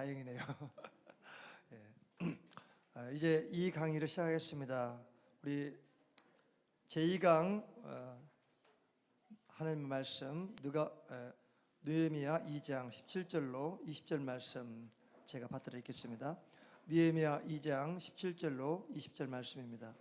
다행이네요. 예. 이제 이 강의를 시작하겠습니다. 우리 제2강 하나님의 말씀 느헤미야 2장 17절로 20절 말씀 제가 받들어 읽겠습니다. 느헤미야 2장 17절로 20절 말씀입니다.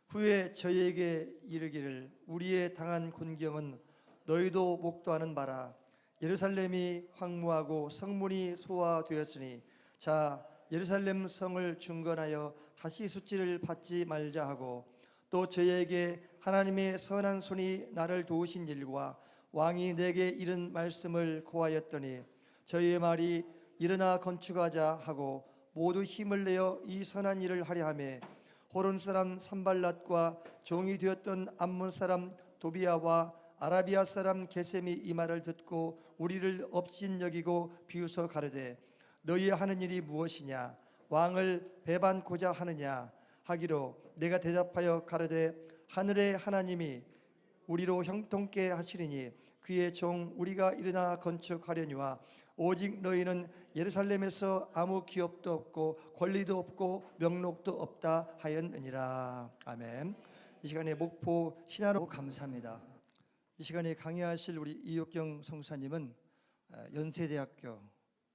후에 저희에게 이르기를 우리의 당한 곤경은 너희도 목도하는 바라. 예루살렘이 황무하고 성문이 소화되었으니 자 예루살렘 성을 중건하여 다시 숫지를 받지 말자 하고, 또 저희에게 하나님의 선한 손이 나를 도우신 일과 왕이 내게 이른 말씀을 고하였더니 저희의 말이 일어나 건축하자 하고 모두 힘을 내어 이 선한 일을 하려 하며, 호론 사람 산발랏과 종이 되었던 암몬 사람 도비야와 아라비아 사람 게셈이 이 말을 듣고 우리를 업신여기고 비웃어 가르되 너희의 하는 일이 무엇이냐? 왕을 배반코자 하느냐? 하기로 내가 대답하여 가르되 하늘의 하나님이 우리로 형통케 하시리니 그의 종 우리가 일어나 건축하려니와 오직 너희는 예루살렘에서 아무 기업도 없고 권리도 없고 명록도 없다 하였느니라. 아멘. 이 시간에 목포 신화로 감사합니다. 이 시간에 강의하실 우리 이옥경 성사님은 연세대학교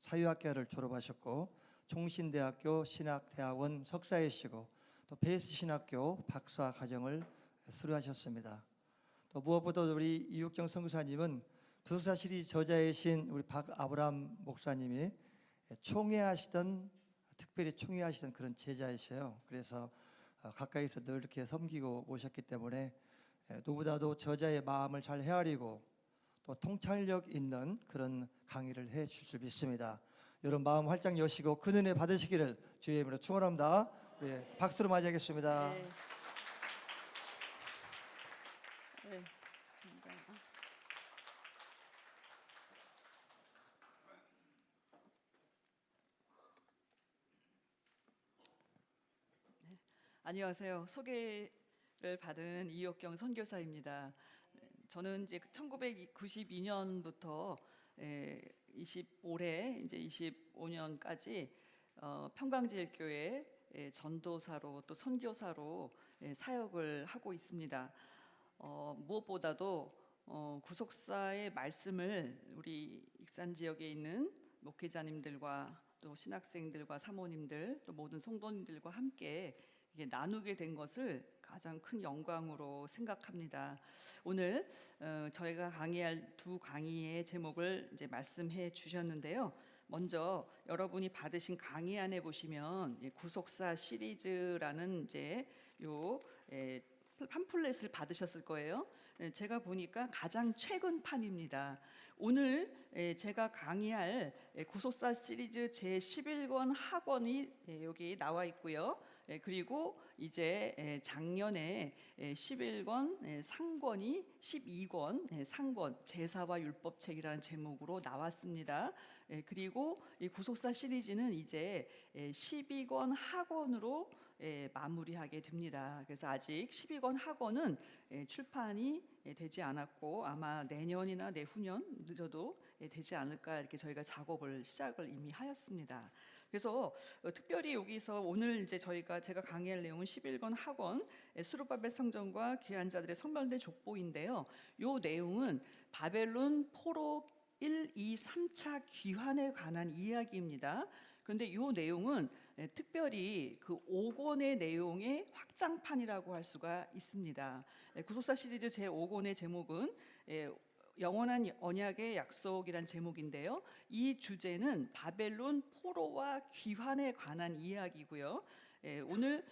사회학과를 졸업하셨고 총신대학교 신학대학원 석사이시고 또 베이스신학교 박사 과정을 수료하셨습니다. 또 무엇보다 우리 이옥경 선교사님은 부석사 시리즈 저자이신 우리 박아브람 목사님이 특별히 총회하시던 그런 제자이셔요. 그래서 가까이서 늘 이렇게 섬기고 모셨기 때문에 누구보다도 저자의 마음을 잘 헤아리고 또 통찰력 있는 그런 강의를 해 주실 줄 믿습니다. 여러분 마음 활짝 여시고 그 은혜 받으시기를 주의 이름으로 축원합니다. 네, 박수로 맞이하겠습니다. 네. 네, 감사합니다. 네, 안녕하세요. 소개를 받은 이옥경 선교사입니다. 저는 이제 1992년부터 올해 이제 25년까지 평강제일교회 전도사로 또 선교사로 사역을 하고 있습니다. 무엇보다도 구속사의 말씀을 우리 익산 지역에 있는 목회자님들과 또 신학생들과 사모님들 또 모든 성도님들과 함께 이게 나누게 된 것을 가장 큰 영광으로 생각합니다. 오늘 저희가 강의할 두 강의의 제목을 이제 말씀해 주셨는데요. 먼저 여러분이 받으신 강의안에 보시면 구속사 시리즈라는 이제 요 팜플렛을 받으셨을 거예요. 제가 보니까 가장 최근 판입니다. 오늘 제가 강의할 구속사 시리즈 제11권 학원이 여기 나와 있고요. 그리고 이제 작년에 11권 상권이 12권 상권 제사와 율법책이라는 제목으로 나왔습니다. 그리고 이 구속사 시리즈는 이제 12권 학원으로 마무리하게 됩니다. 그래서 아직 12권 학원은 출판이 되지 않았고 아마 내년이나 내후년 늦어도 되지 않을까 이렇게 저희가 작업을 시작을 이미 하였습니다. 그래서 특별히 여기서 오늘 이제 제가 강의할 내용은 11권 학원 수르바벨 성전과 귀한 자들의 성별된 족보인데요. 이 내용은 바벨론 포로 1, 2, 3차 귀환에 관한 이야기입니다. 그런데 이 내용은 특별히 그 5권의 내용의 확장판이라고 할 수가 있습니다. 구속사 시리즈 제5권의 제목은 영원한 언약의 약속이란 제목인데요. 이 주제는 바벨론 포로와 귀환에 관한 이야기고요. 오늘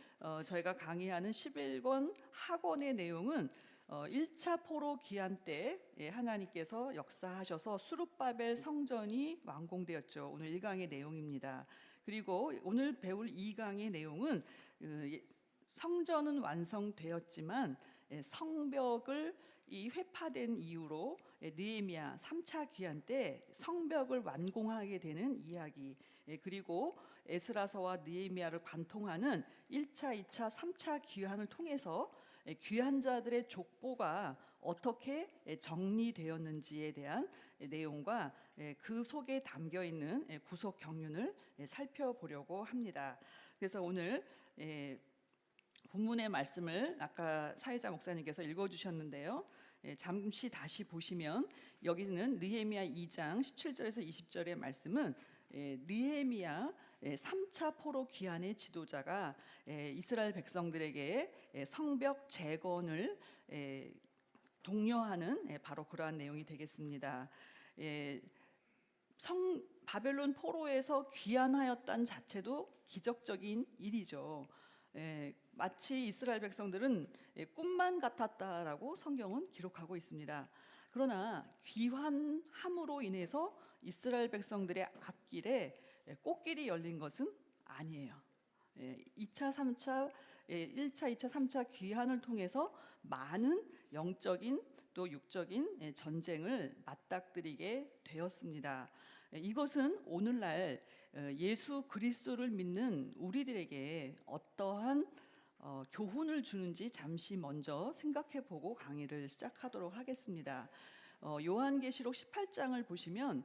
저희가 강의하는 11권 학원의 내용은 1차 포로 귀환 때 하나님께서 역사하셔서 수룹바벨 성전이 완공되었죠. 오늘 1강의 내용입니다. 그리고 오늘 배울 2강의 내용은 성전은 완성되었지만 성벽을 회파된 이유로 느헤미야 3차 귀환 때 성벽을 완공하게 되는 이야기, 그리고 에스라서와 느헤미야를 관통하는 1차, 2차, 3차 귀환을 통해서 귀한 자들의 족보가 어떻게 정리되었는지에 대한 내용과 그 속에 담겨 있는 구속 경륜을 살펴보려고 합니다. 그래서 오늘 본문의 말씀을 아까 사회자 목사님께서 읽어주셨는데요. 잠시 다시 보시면 여기는 느헤미야 2장 17절에서 20절의 말씀은 느헤미야 3차 포로 귀환의 지도자가 이스라엘 백성들에게 성벽 재건을 독려하는 바로 그러한 내용이 되겠습니다. 바벨론 포로에서 귀환하였다는 자체도 기적적인 일이죠. 마치 이스라엘 백성들은 꿈만 같았다라고 성경은 기록하고 있습니다. 그러나 귀환함으로 인해서 이스라엘 백성들의 앞길에 꽃길이 열린 것은 아니에요. 2차, 3차, 1차, 2차, 3차 귀환을 통해서 많은 영적인 또 육적인 전쟁을 맞닥뜨리게 되었습니다. 이것은 오늘날 예수 그리스도를 믿는 우리들에게 어떠한 교훈을 주는지 잠시 먼저 생각해보고 강의를 시작하도록 하겠습니다. 요한계시록 18장을 보시면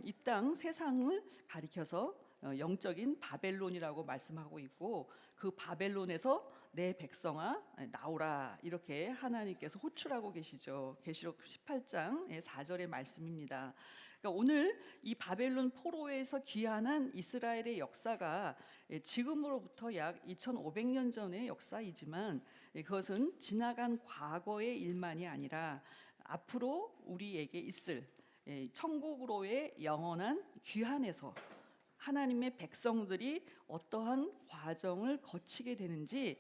이 땅 세상을 가리켜서 영적인 바벨론이라고 말씀하고 있고, 그 바벨론에서 내 백성아 나오라 이렇게 하나님께서 호출하고 계시죠. 계시록 18장 4절의 말씀입니다. 그러니까 오늘 이 바벨론 포로에서 귀환한 이스라엘의 역사가 지금으로부터 약 2500년 전의 역사이지만 그것은 지나간 과거의 일만이 아니라 앞으로 우리에게 있을 천국으로의 영원한 귀환에서 하나님의 백성들이 어떠한 과정을 거치게 되는지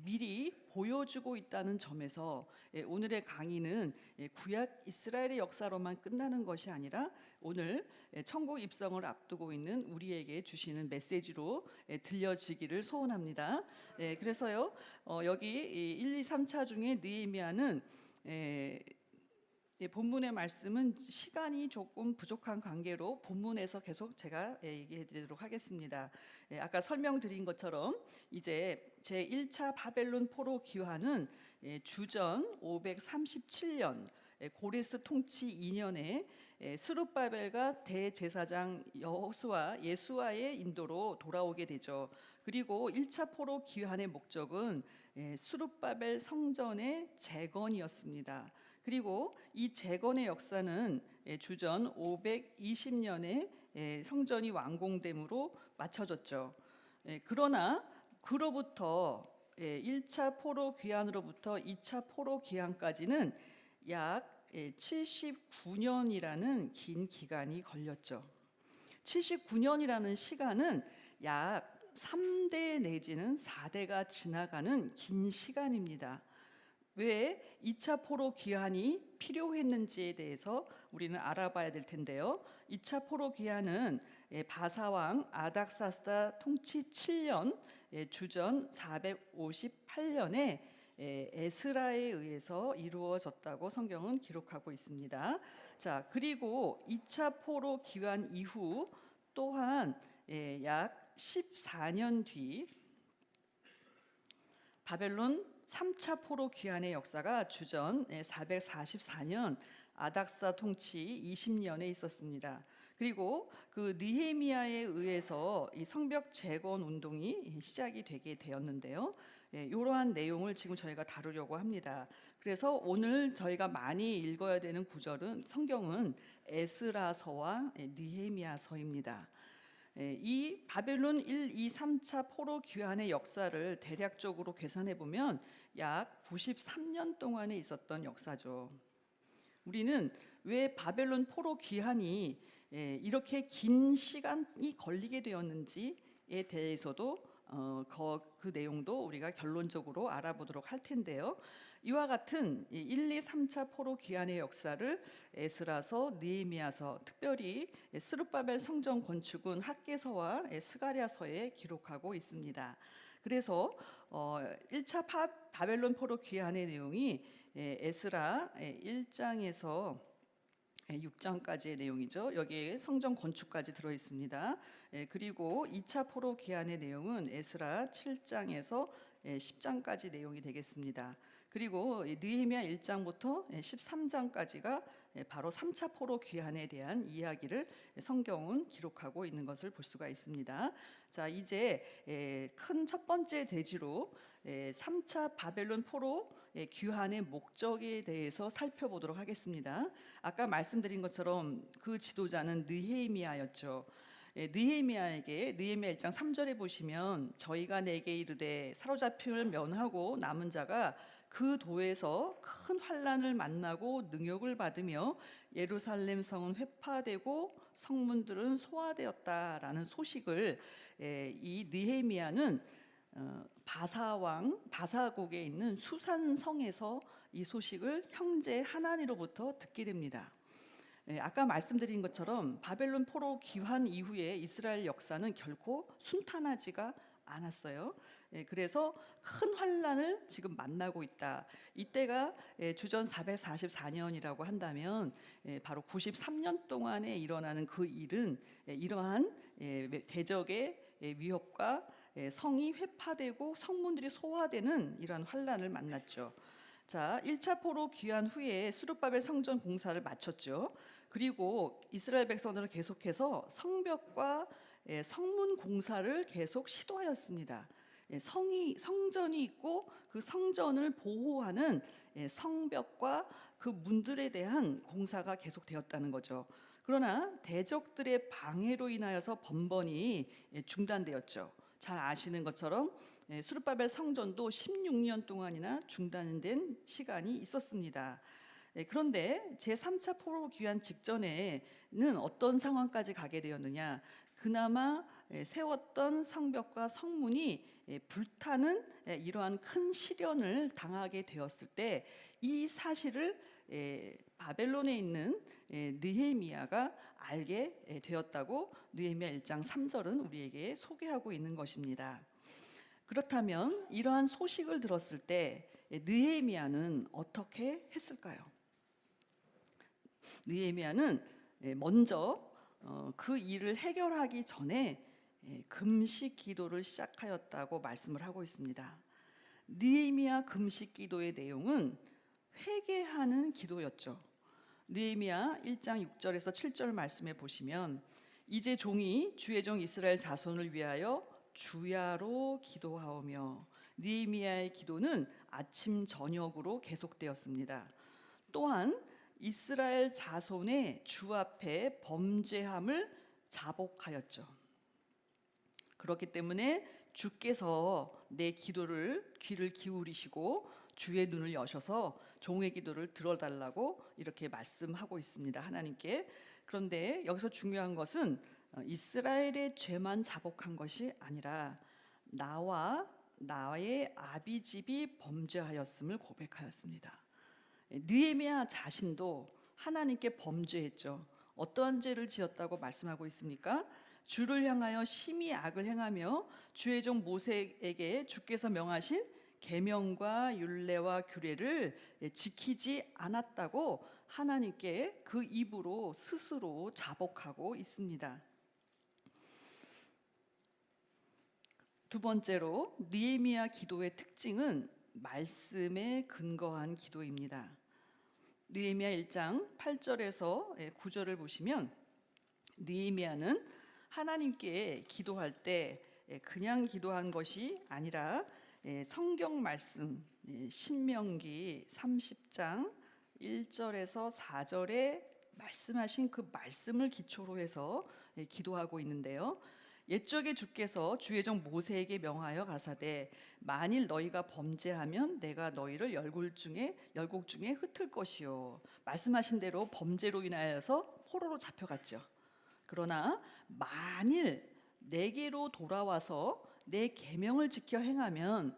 미리 보여주고 있다는 점에서 오늘의 강의는 구약 이스라엘의 역사로만 끝나는 것이 아니라 오늘 천국 입성을 앞두고 있는 우리에게 주시는 메시지로 들려지기를 소원합니다. 그래서요, 여기 1, 2, 3차 중에 느헤미야는 본문의 말씀은 시간이 조금 부족한 관계로 본문에서 계속 제가 얘기해 드리도록 하겠습니다. 아까 설명드린 것처럼 이제 제1차 바벨론 포로 귀환은 주전 537년 고레스 통치 2년에 스룹바벨과 대제사장 여호수아 예수아의 인도로 돌아오게 되죠. 그리고 1차 포로 귀환의 목적은 스룹바벨 성전의 재건이었습니다. 그리고 이 재건의 역사는 주전 520년에 성전이 완공됨으로 맞춰졌죠. 그러나 그로부터 1차 포로 귀환으로부터 2차 포로 귀환까지는 약 79년이라는 긴 기간이 걸렸죠. 79년이라는 시간은 약 3대 내지는 4대가 지나가는 긴 시간입니다. 왜 2차 포로 귀환이 필요했는지에 대해서 우리는 알아봐야 될 텐데요. 2차 포로 귀환은 바사왕 아닥사스다 통치 7년 주전 458년에 에스라에 의해서 이루어졌다고 성경은 기록하고 있습니다. 자, 그리고 2차 포로 귀환 이후 또한 약 14년 뒤 바벨론 3차 포로 귀환의 역사가 주전 444년 아닥사 통치 20년에 있었습니다. 그리고 그 느헤미야에 의해서 이 성벽 재건 운동이 시작이 되게 되었는데요. 이러한 내용을 지금 저희가 다루려고 합니다. 그래서 오늘 저희가 많이 읽어야 되는 구절은 성경은 에스라서와 느헤미야서입니다. 이 바벨론 1, 2, 3차 포로 귀환의 역사를 대략적으로 계산해 보면 약 93년 동안에 있었던 역사죠. 우리는 왜 바벨론 포로 귀환이 이렇게 긴 시간이 걸리게 되었는지에 대해서도 그 내용도 우리가 결론적으로 알아보도록 할 텐데요. 이와 같은 1, 2, 3차 포로 귀환의 역사를 에스라서, 느헤미야서, 특별히 스룹바벨 성전 건축은 학개서와 스가랴서에 기록하고 있습니다. 그래서 1차 바벨론 포로 귀환의 내용이 에스라 1장에서 6장까지의 내용이죠. 여기에 성전 건축까지 들어 있습니다. 그리고 2차 포로 귀환의 내용은 에스라 7장에서 10장까지 내용이 되겠습니다. 그리고 느헤미야 1장부터 13장까지가 바로 3차 포로 귀환에 대한 이야기를 성경은 기록하고 있는 것을 볼 수가 있습니다. 자, 이제 큰 첫 번째 대지로 3차 바벨론 포로 귀환의 목적에 대해서 살펴보도록 하겠습니다. 아까 말씀드린 것처럼 그 지도자는 느헤미야였죠. 느헤미야에게 느헤미야 1장 3절에 보시면 저희가 내게 이르되 사로잡힘을 면하고 남은 자가 그 도에서 큰 환난을 만나고 능욕을 받으며 예루살렘 성은 회파되고 성문들은 소화되었다라는 소식을 이 느헤미야는 바사국에 있는 수산성에서 이 소식을 형제 하나니로부터 듣게 됩니다. 아까 말씀드린 것처럼 바벨론 포로 귀환 이후에 이스라엘 역사는 결코 순탄하지가 않았어요. 그래서 큰 환란을 지금 만나고 있다. 이때가 주전 444년이라고 한다면 바로 93년 동안에 일어나는 그 일은 이러한 대적의 위협과 성이 회파되고 성문들이 소화되는 이러한 환란을 만났죠. 자, 1차 포로 귀환 후에 스룹바벨 성전 공사를 마쳤죠. 그리고 이스라엘 백성들은 계속해서 성벽과 성문 공사를 계속 시도하였습니다. 성전이 있고 그 성전을 보호하는 성벽과 그 문들에 대한 공사가 계속되었다는 거죠. 그러나 대적들의 방해로 인하여서 번번이 중단되었죠. 잘 아시는 것처럼 스룹바벨 성전도 16년 동안이나 중단된 시간이 있었습니다. 그런데 제3차 포로 귀환 직전에는 어떤 상황까지 가게 되었느냐? 그나마 세웠던 성벽과 성문이 불타는 이러한 큰 시련을 당하게 되었을 때 이 사실을 바벨론에 있는 느헤미야가 알게 되었다고 느헤미야 1장 3절은 우리에게 소개하고 있는 것입니다. 그렇다면 이러한 소식을 들었을 때 느헤미야는 어떻게 했을까요? 느헤미야는 먼저 그 일을 해결하기 전에 금식 기도를 시작하였다고 말씀을 하고 있습니다. 느헤미야 금식 기도의 내용은 회개하는 기도였죠. 느헤미야 1장 6절에서 7절 말씀에 보시면 이제 종이 주의 종 이스라엘 자손을 위하여 주야로 기도하오며, 느헤미야의 기도는 아침 저녁으로 계속되었습니다. 또한 이스라엘 자손의 주 앞에 범죄함을 자복하였죠. 그렇기 때문에 주께서 내 기도를 귀를 기울이시고 주의 눈을 여셔서 종의 기도를 들어달라고 이렇게 말씀하고 있습니다, 하나님께. 그런데 여기서 중요한 것은 이스라엘의 죄만 자복한 것이 아니라 나와 나의 아비집이 범죄하였음을 고백하였습니다. 느헤미야 자신도 하나님께 범죄했죠. 어떠한 죄를 지었다고 말씀하고 있습니까? 주를 향하여 심히 악을 행하며 주의 종 모세에게 주께서 명하신 계명과 율례와 규례를 지키지 않았다고 하나님께 그 입으로 스스로 자복하고 있습니다. 두 번째로 느헤미야 기도의 특징은 말씀에 근거한 기도입니다. 느헤미야 1장 8절에서 9절을 보시면 느헤미야는 하나님께 기도할 때 그냥 기도한 것이 아니라 성경 말씀 신명기 30장 1절에서 4절에 말씀하신 그 말씀을 기초로 해서 기도하고 있는데요. 옛적에 주께서 주의 종 모세에게 명하여 가사대 만일 너희가 범죄하면 내가 너희를 열국 중에 흩을 것이요. 말씀하신 대로 범죄로 인하여서 포로로 잡혀갔죠. 그러나 만일 내게로 돌아와서 내 계명을 지켜 행하면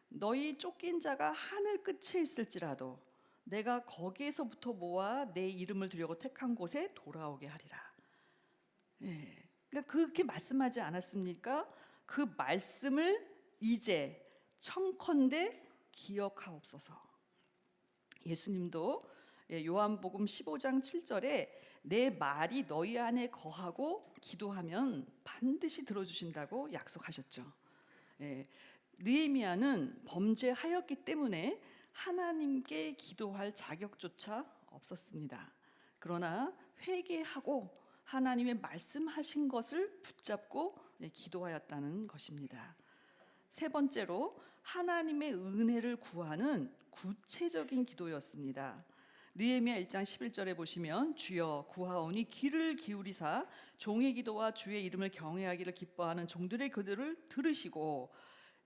너희 쫓긴 자가 하늘 끝에 있을지라도 내가 거기에서부터 모아 내 이름을 두려고 택한 곳에 돌아오게 하리라. 그러니까 그렇게 말씀하지 않았습니까? 그 말씀을 이제 청컨대 기억하옵소서. 예수님도 요한복음 15장 7절에 내 말이 너희 안에 거하고 기도하면 반드시 들어주신다고 약속하셨죠. 느헤미야는 범죄하였기 때문에 하나님께 기도할 자격조차 없었습니다. 그러나 회개하고 하나님의 말씀하신 것을 붙잡고 기도하였다는 것입니다. 세 번째로 하나님의 은혜를 구하는 구체적인 기도였습니다. 느헤미야 1장 11절에 보시면 주여 구하오니 귀를 기울이사 종의 기도와 주의 이름을 경외하기를 기뻐하는 종들의 기도를 들으시고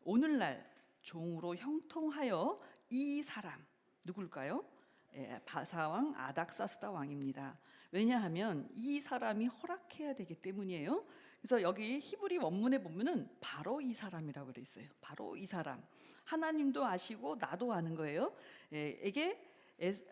오늘날 종으로 형통하여 이 사람 누굴까요? 바사왕 아닥사스다 왕입니다. 왜냐하면 이 사람이 허락해야 되기 때문이에요. 그래서 여기 히브리 원문에 보면은 바로 이 사람이라고 돼 있어요. 바로 이 사람. 하나님도 아시고 나도 아는 거예요. 에게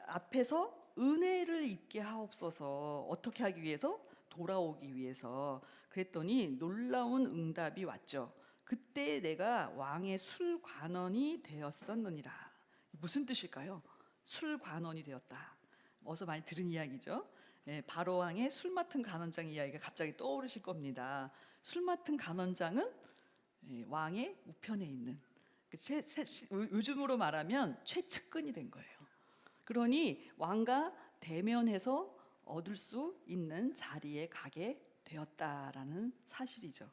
앞에서 은혜를 입게 하옵소서. 어떻게 하기 위해서? 돌아오기 위해서. 그랬더니 놀라운 응답이 왔죠. 그때 내가 왕의 술관원이 되었었느니라. 무슨 뜻일까요? 술관원이 되었다. 어서 많이 들은 이야기죠. 바로 왕의 술 맡은 간원장 이야기가 갑자기 떠오르실 겁니다. 술 맡은 간원장은 왕의 우편에 있는 요즘으로 말하면 최측근이 된 거예요. 그러니 왕과 대면해서 얻을 수 있는 자리에 가게 되었다라는 사실이죠.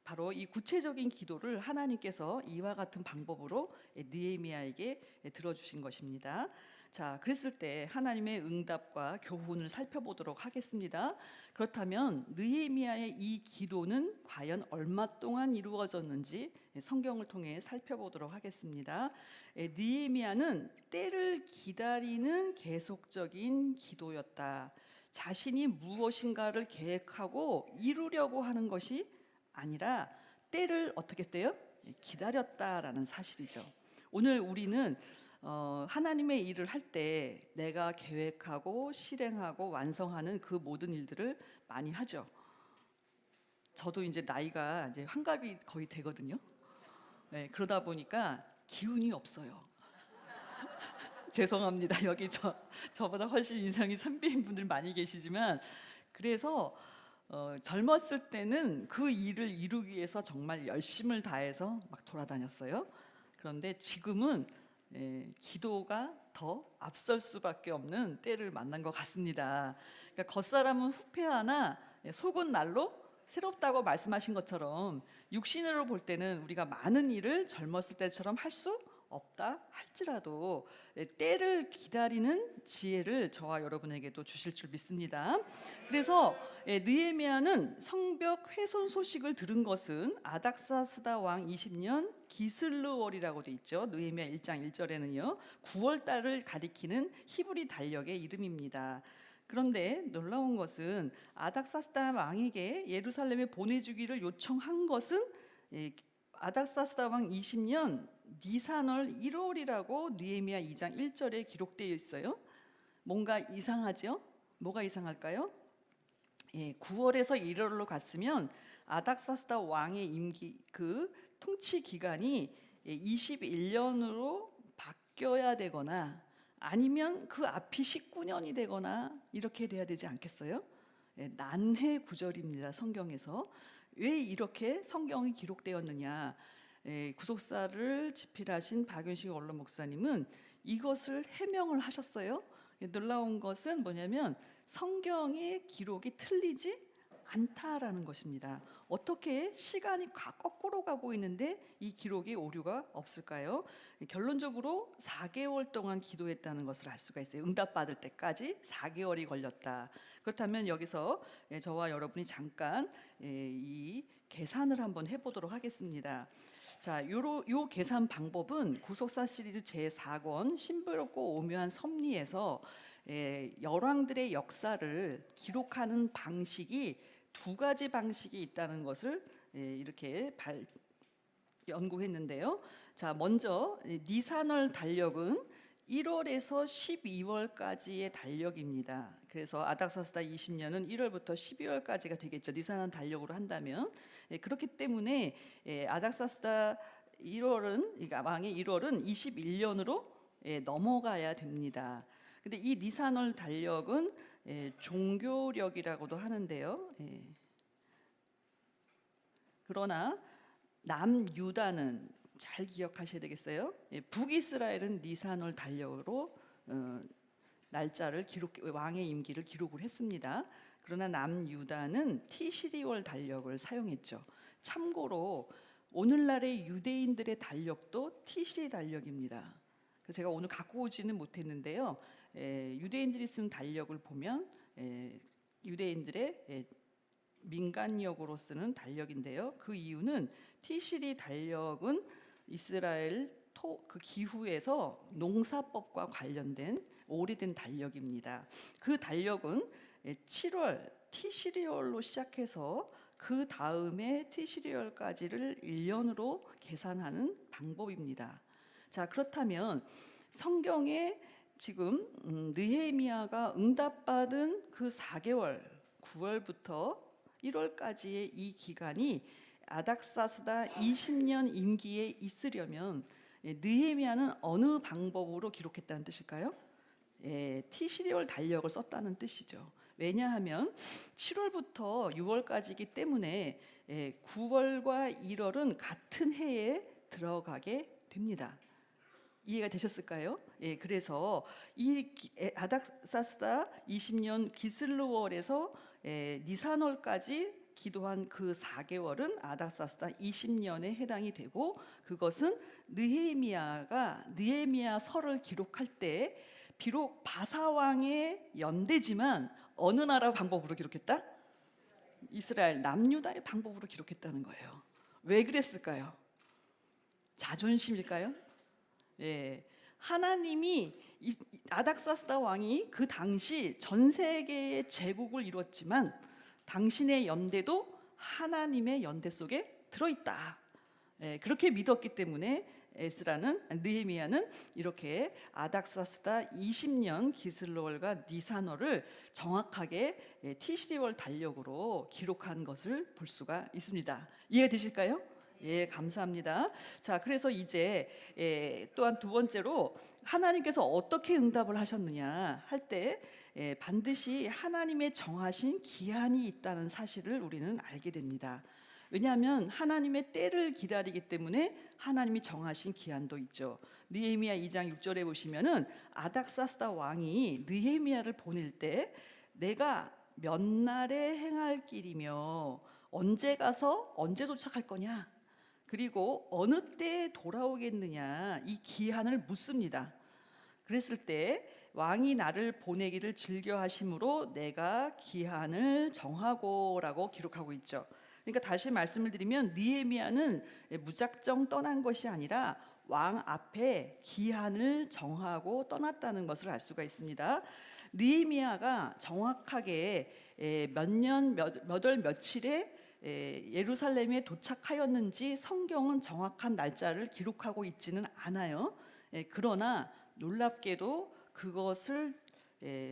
바로 이 구체적인 기도를 하나님께서 이와 같은 방법으로 느헤미야에게 들어주신 것입니다. 자, 그랬을 때 하나님의 응답과 교훈을 살펴보도록 하겠습니다. 그렇다면 느헤미야의 이 기도는 과연 얼마 동안 이루어졌는지 성경을 통해 살펴보도록 하겠습니다. 느헤미야는 때를 기다리는 계속적인 기도였다. 자신이 무엇인가를 계획하고 이루려고 하는 것이 아니라 때를 어떻게 했대요? 기다렸다라는 사실이죠. 오늘 우리는 하나님의 일을 할 때 내가 계획하고 실행하고 완성하는 그 모든 일들을 많이 하죠. 저도 이제 나이가 이제 환갑이 거의 되거든요. 그러다 보니까 기운이 없어요. 죄송합니다. 여기 저보다 훨씬 인상이 선배인 분들 많이 계시지만 그래서 젊었을 때는 그 일을 이루기 위해서 정말 열심을 다해서 막 돌아다녔어요. 그런데 지금은 기도가 더 앞설 수밖에 없는 때를 만난 것 같습니다. 그러니까 겉사람은 후패하나 속은 날로 새롭다고 말씀하신 것처럼 육신으로 볼 때는 우리가 많은 일을 젊었을 때처럼 할 수 없다 할지라도 때를 기다리는 지혜를 저와 여러분에게도 주실 줄 믿습니다. 그래서 느헤미야는 성벽 훼손 소식을 들은 것은 아닥사스다 왕 20년 기슬르월이라고 돼 있죠. 느헤미야 1장 1절에는요. 9월 달을 가리키는 히브리 달력의 이름입니다. 그런데 놀라운 것은 아닥사스다 왕에게 예루살렘에 보내주기를 요청한 것은 아닥사스다 왕 20년 니산월 1월이라고 느헤미야 2장 1절에 기록되어 있어요. 뭔가 이상하죠? 뭐가 이상할까요? 9월에서 1월로 갔으면 아닥사스다 왕의 임기 그 통치 기간이 21년으로 바뀌어야 되거나 아니면 그 앞이 19년이 되거나 이렇게 돼야 되지 않겠어요? 난해 구절입니다. 성경에서. 왜 이렇게 성경이 기록되었느냐? 구속사를 집필하신 박윤식 원로 목사님은 이것을 해명을 하셨어요. 놀라운 것은 뭐냐면 성경의 기록이 틀리지 않다라는 것입니다. 어떻게 시간이 거꾸로 가고 있는데 이 기록에 오류가 없을까요? 결론적으로 4개월 동안 기도했다는 것을 알 수가 있어요. 응답받을 때까지 4개월이 걸렸다. 그렇다면 여기서 저와 여러분이 잠깐 이 계산을 한번 해보도록 하겠습니다. 자, 요 계산 방법은 구속사 시리즈 제4권 신비롭고 오묘한 섭리에서 열왕들의 역사를 기록하는 방식이 두 가지 방식이 있다는 것을 이렇게 연구했는데요. 자, 먼저 니산월 달력은 1월에서 12월까지의 달력입니다. 그래서 아닥사스다 20년은 1월부터 12월까지가 되겠죠. 니산월 달력으로 한다면. 그렇기 때문에 아닥사스다 1월은 그러니까 왕의 1월은 21년으로 넘어가야 됩니다. 근데 이 니산월 달력은 종교력이라고도 하는데요. 그러나 남유다는 잘 기억하셔야 되겠어요. 북이스라엘은 니산월 달력으로 날짜를 왕의 임기를 기록을 했습니다. 그러나 남유다는 티시리월 달력을 사용했죠. 참고로 오늘날의 유대인들의 달력도 티시리 달력입니다. 그래서 제가 오늘 갖고 오지는 못했는데요. 유대인들이 쓴 달력을 보면 유대인들의 민간력으로 쓰는 달력인데요. 그 이유는 티시리 달력은 이스라엘 그 기후에서 농사법과 관련된 오래된 달력입니다. 그 달력은 7월 티시리월로 시작해서 그 다음에 티시리월까지를 1년으로 계산하는 방법입니다. 자, 그렇다면 성경에 지금 느헤미야가 응답받은 그 4개월 9월부터 1월까지의 이 기간이 아닥사스다 20년 임기에 있으려면 느헤미야는 어느 방법으로 기록했다는 뜻일까요? 티시리월 달력을 썼다는 뜻이죠. 왜냐하면 7월부터 6월까지이기 때문에 9월과 1월은 같은 해에 들어가게 됩니다. 이해가 되셨을까요? 그래서 이 아닥사스다 20년 기슬루월에서 니산월까지 기도한 그 4개월은 아닥사스다 20년에 해당이 되고, 그것은 느헤미야서를 기록할 때 비록 바사왕의 연대지만 어느 나라 방법으로 기록했다? 이스라엘 남유다의 방법으로 기록했다는 거예요. 왜 그랬을까요? 자존심일까요? 하나님이 아닥사스다 왕이 그 당시 전 세계의 제국을 이뤘지만 당신의 연대도 하나님의 연대 속에 들어있다. 그렇게 믿었기 때문에 느헤미야는 이렇게 아닥사스다 20년 기슬로월과 니산월을 정확하게 티시리월 달력으로 기록한 것을 볼 수가 있습니다. 이해가 되실까요? 감사합니다. 자, 그래서 이제 또한 두 번째로 하나님께서 어떻게 응답을 하셨느냐 할 때 반드시 하나님의 정하신 기한이 있다는 사실을 우리는 알게 됩니다. 왜냐하면 하나님의 때를 기다리기 때문에 하나님이 정하신 기한도 있죠. 느헤미야 2장 6절에 보시면은 아닥사스다 왕이 느헤미야를 보낼 때 내가 몇 날에 행할 길이며 언제 가서 언제 도착할 거냐, 그리고 어느 때에 돌아오겠느냐, 이 기한을 묻습니다. 그랬을 때 왕이 나를 보내기를 즐겨하심으로 내가 기한을 정하고라고 기록하고 있죠. 그러니까 다시 말씀을 드리면 느헤미야는 무작정 떠난 것이 아니라 왕 앞에 기한을 정하고 떠났다는 것을 알 수가 있습니다. 느헤미야가 정확하게 몇 월 며칠에 예루살렘에 도착하였는지 성경은 정확한 날짜를 기록하고 있지는 않아요. 그러나 놀랍게도 그것을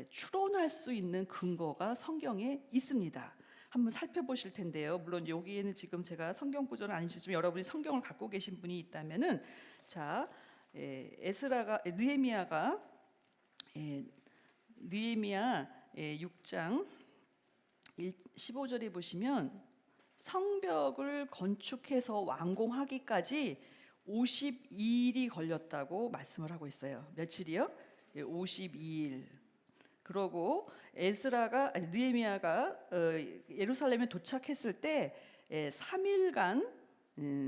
추론할 수 있는 근거가 성경에 있습니다. 한번 살펴보실 텐데요. 물론 여기에는 지금 제가 성경 구절은 아니시지만 여러분이 성경을 갖고 계신 분이 있다면은, 자, 느헤미야 6장 15절에 보시면 성벽을 건축해서 완공하기까지 52일이 걸렸다고 말씀을 하고 있어요. 며칠이요? 52일. 그러고 느헤미야가 예루살렘에 도착했을 때 3일간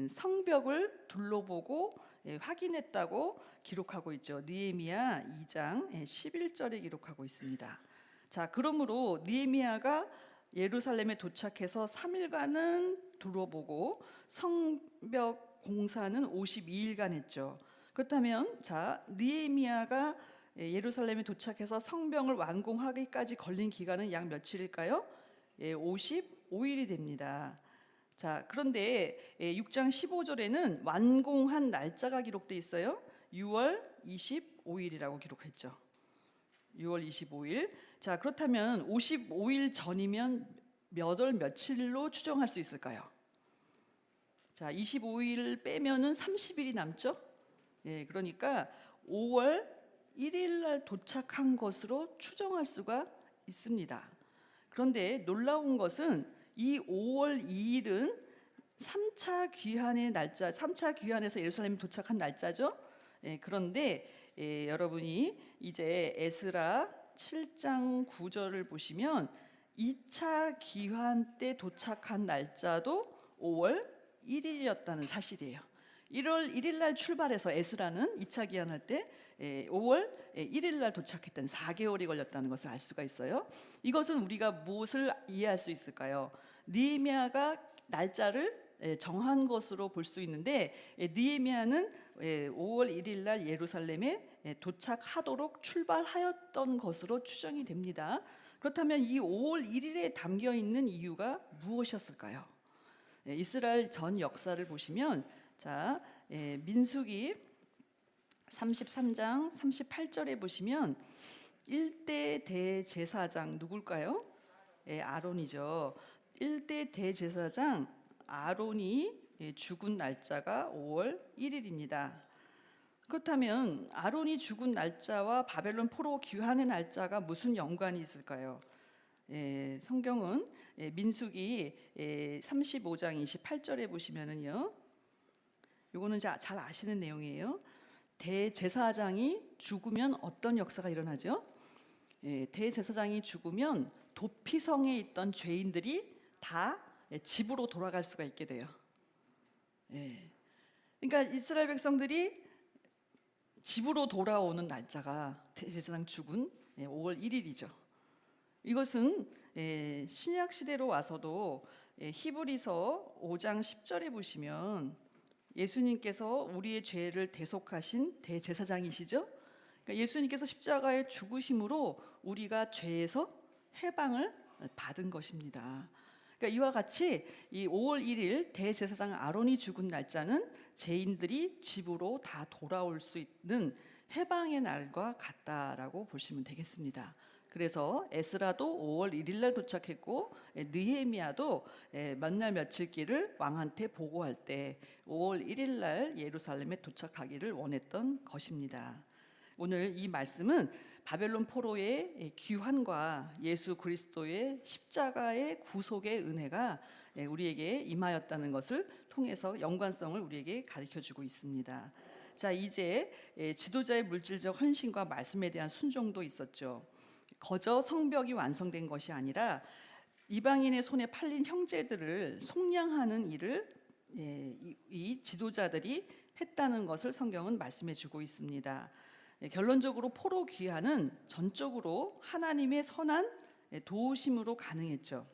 성벽을 둘러보고 확인했다고 기록하고 있죠. 느헤미야 2장 11절에 기록하고 있습니다. 자, 그러므로 느헤미야가 예루살렘에 도착해서 3일간은 둘러보고 성벽 공사는 52일간 했죠. 그렇다면 자, 느헤미야가 예루살렘에 도착해서 성벽을 완공하기까지 걸린 기간은 약 며칠일까요? 55일이 됩니다. 자, 그런데 6장 15절에는 완공한 날짜가 기록돼 있어요. 6월 25일이라고 기록했죠. 6월 25일. 자, 그렇다면 55일 전이면 몇 월 며칠로 추정할 수 있을까요? 자, 25일 빼면은 30일이 남죠. 그러니까 5월 1일 날 도착한 것으로 추정할 수가 있습니다. 그런데 놀라운 것은 이 5월 2일은 3차 귀환의 날짜, 3차 귀환에서 예루살렘에 도착한 날짜죠. 그런데 여러분이 이제 에스라 7장 9절을 보시면 2차 귀환 때 도착한 날짜도 5월 1일이었다는 사실이에요. 1월 1일 날 출발해서 에스라는 2차 귀환할 때 5월 1일 날 도착했던 4개월이 걸렸다는 것을 알 수가 있어요. 이것은 우리가 무엇을 이해할 수 있을까요? 느헤미야가 날짜를 정한 것으로 볼 수 있는데, 느헤미야는 5월 1일 날 예루살렘에 도착하도록 출발하였던 것으로 추정이 됩니다. 그렇다면 이 5월 1일에 담겨 있는 이유가 무엇이었을까요? 이스라엘 전 역사를 보시면, 자, 민수기 33장 38절에 보시면 1대 대제사장 누굴까요? 아론이죠. 1대 대제사장 아론이 죽은 날짜가 5월 1일입니다. 그렇다면 아론이 죽은 날짜와 바벨론 포로 귀환의 날짜가 무슨 연관이 있을까요? 성경은 민수기 35장 28절에 보시면은요, 요거는 잘 아시는 내용이에요. 대제사장이 죽으면 어떤 역사가 일어나죠? 대제사장이 죽으면 도피성에 있던 죄인들이 다 집으로 돌아갈 수가 있게 돼요. 그러니까 이스라엘 백성들이 집으로 돌아오는 날짜가 대제사장 죽은 5월 1일이죠. 이것은 신약 시대로 와서도 히브리서 5장 10절에 보시면 예수님께서 우리의 죄를 대속하신 대제사장이시죠. 그러니까 예수님께서 십자가에 죽으심으로 우리가 죄에서 해방을 받은 것입니다. 그러니까 이와 같이 이 5월 1일 대제사장 아론이 죽은 날짜는 죄인들이 집으로 다 돌아올 수 있는 해방의 날과 같다라고 보시면 되겠습니다. 그래서 에스라도 5월 1일 날 도착했고, 느헤미야도 몇 날 며칠 길을 왕한테 보고할 때 5월 1일 날 예루살렘에 도착하기를 원했던 것입니다. 오늘 이 말씀은 바벨론 포로의 귀환과 예수 그리스도의 십자가의 구속의 은혜가 우리에게 임하였다는 것을 통해서 연관성을 우리에게 가르쳐주고 있습니다. 자, 이제 지도자의 물질적 헌신과 말씀에 대한 순종도 있었죠. 거저 성벽이 완성된 것이 아니라 이방인의 손에 팔린 형제들을 속량하는 일을 이 지도자들이 했다는 것을 성경은 말씀해주고 있습니다. 결론적으로 포로 귀환은 전적으로 하나님의 선한 도우심으로 가능했죠.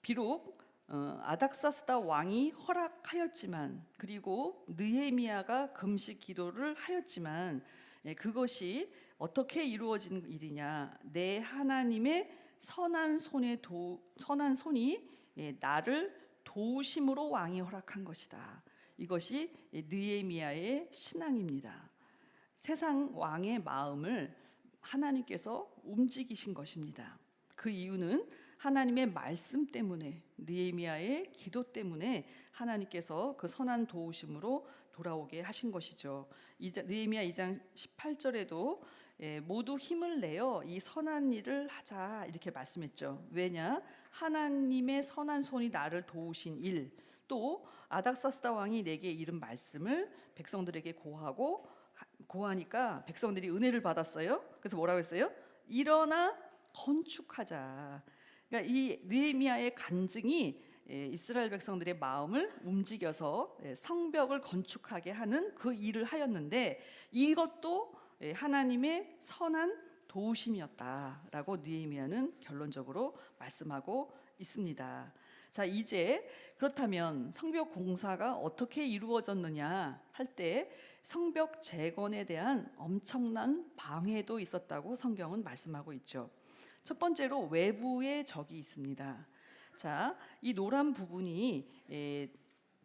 비록 아닥사스다 왕이 허락하였지만, 그리고 느헤미야가 금식 기도를 하였지만, 그것이 어떻게 이루어진 일이냐? 내 하나님의 선한 손이 나를 도우심으로 왕이 허락한 것이다. 이것이 느헤미야의 신앙입니다. 세상 왕의 마음을 하나님께서 움직이신 것입니다. 그 이유는 하나님의 말씀 때문에, 느헤미야의 기도 때문에 하나님께서 그 선한 도우심으로 돌아오게 하신 것이죠. 느헤미야 2장 18절에도 모두 힘을 내어 이 선한 일을 하자 이렇게 말씀했죠. 왜냐? 하나님의 선한 손이 나를 도우신 일, 또 아닥사스다 왕이 내게 이른 말씀을 백성들에게 고하니까 백성들이 은혜를 받았어요. 그래서 뭐라고 했어요? 일어나 건축하자. 그러니까 이 느헤미야의 간증이 이스라엘 백성들의 마음을 움직여서 성벽을 건축하게 하는 그 일을 하였는데, 이것도 하나님의 선한 도우심이었다라고 느헤미야는 결론적으로 말씀하고 있습니다. 자, 이제 그렇다면 성벽 공사가 어떻게 이루어졌느냐 할 때 성벽 재건에 대한 엄청난 방해도 있었다고 성경은 말씀하고 있죠. 첫 번째로 외부의 적이 있습니다. 자, 이 노란 부분이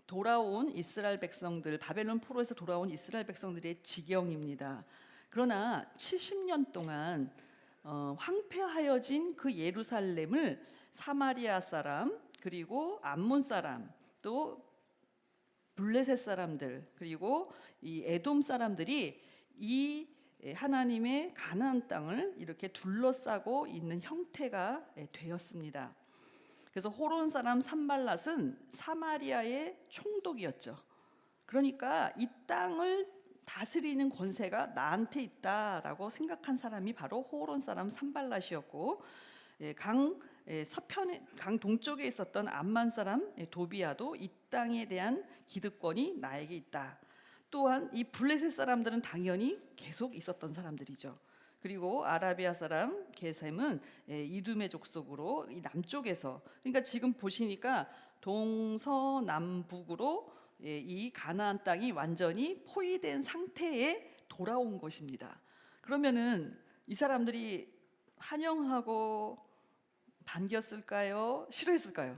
돌아온 이스라엘 백성들, 바벨론 포로에서 돌아온 이스라엘 백성들의 지경입니다. 그러나 70년 동안 황폐하여진 그 예루살렘을 사마리아 사람, 그리고 암몬 사람, 또 블레셋 사람들, 그리고 이 에돔 사람들이 이 하나님의 가나안 땅을 이렇게 둘러싸고 있는 형태가 되었습니다. 그래서 호론 사람 산발랏은 사마리아의 총독이었죠. 그러니까 이 땅을 다스리는 권세가 나한테 있다라고 생각한 사람이 바로 호론 사람 산발랏이었고, 서편에 강 동쪽에 있었던 암만 사람 도비아도 이 땅에 대한 기득권이 나에게 있다. 또한 이 블레셋 사람들은 당연히 계속 있었던 사람들이죠. 그리고 아라비아 사람 게셈은 이두메 족속으로 이 남쪽에서, 그러니까 지금 보시니까 동서남북으로 이 가나안 땅이 완전히 포위된 상태에 돌아온 것입니다. 그러면은 이 사람들이 환영하고 반겼을까요? 싫어했을까요?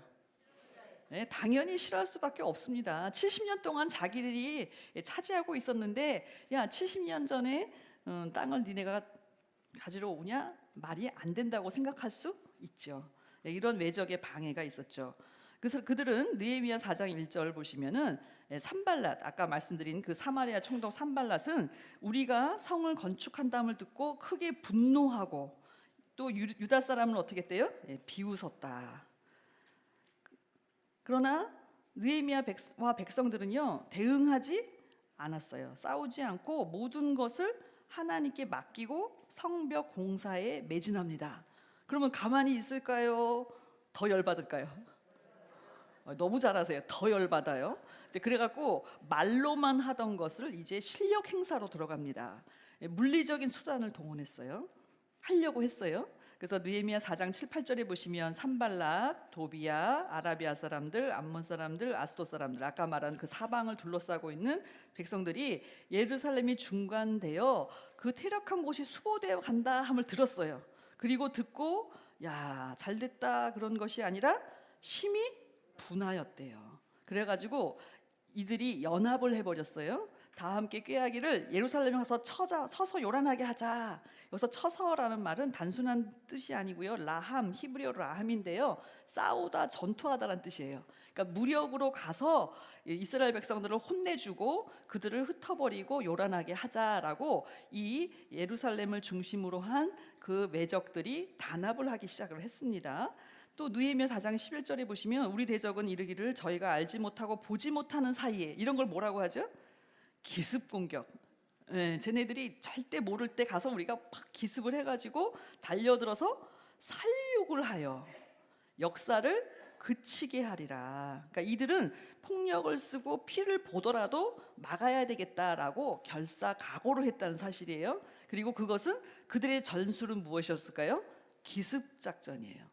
네, 당연히 싫어할 수밖에 없습니다. 70년 동안 자기들이 차지하고 있었는데, 야, 70년 전에 땅을 니네가 가지러 오냐? 말이 안 된다고 생각할 수 있죠. 이런 외적의 방해가 있었죠. 그래서 그들은 느헤미야 4장 1절 보시면은 산발랏, 아까 말씀드린 그 사마리아 총독 산발랏은 우리가 성을 건축한다음을 듣고 크게 분노하고, 또 유다 사람은 어떻게 했대요? 비웃었다. 그러나 느헤미야와 백성들은요, 대응하지 않았어요. 싸우지 않고 모든 것을 하나님께 맡기고 성벽 공사에 매진합니다. 그러면 가만히 있을까요? 더 열받을까요? 너무 잘하세요. 더 열받아요. 그래갖고 말로만 하던 것을 이제 실력 행사로 들어갑니다. 물리적인 수단을 동원했어요. 하려고 했어요. 그래서 느헤미야 4장 7, 8절에 보시면 산발랏, 도비야, 아라비아 사람들, 암몬 사람들, 아스돗 사람들, 아까 말한 그 사방을 둘러싸고 있는 백성들이 예루살렘이 중간되어 그 퇴력한 곳이 수보되어 간다 함을 들었어요. 그리고 듣고 야, 잘됐다 그런 것이 아니라 심히 분하였대요. 그래가지고 이들이 연합을 해버렸어요. 다 함께 꾀하기를 예루살렘에 가서 서서 요란하게 하자. 여기서 쳐서라는 말은 단순한 뜻이 아니고요, 라함, 히브리어로 라함인데요, 싸우다, 전투하다라는 뜻이에요. 그러니까 무력으로 가서 이스라엘 백성들을 혼내주고 그들을 흩어버리고 요란하게 하자라고 이 예루살렘을 중심으로 한 그 외적들이 단합을 하기 시작을 했습니다. 또 느헤미야 4장 11절에 보시면 우리 대적은 이르기를 저희가 알지 못하고 보지 못하는 사이에, 이런 걸 뭐라고 하죠? 기습 공격. 쟤네들이 절대 모를 때 가서 우리가 팍 기습을 해가지고 달려들어서 살육을 하여 역사를 그치게 하리라. 그러니까 이들은 폭력을 쓰고 피를 보더라도 막아야 되겠다라고 결사각오를 했다는 사실이에요. 그리고 그것은 그들의 전술은 무엇이었을까요? 기습 작전이에요.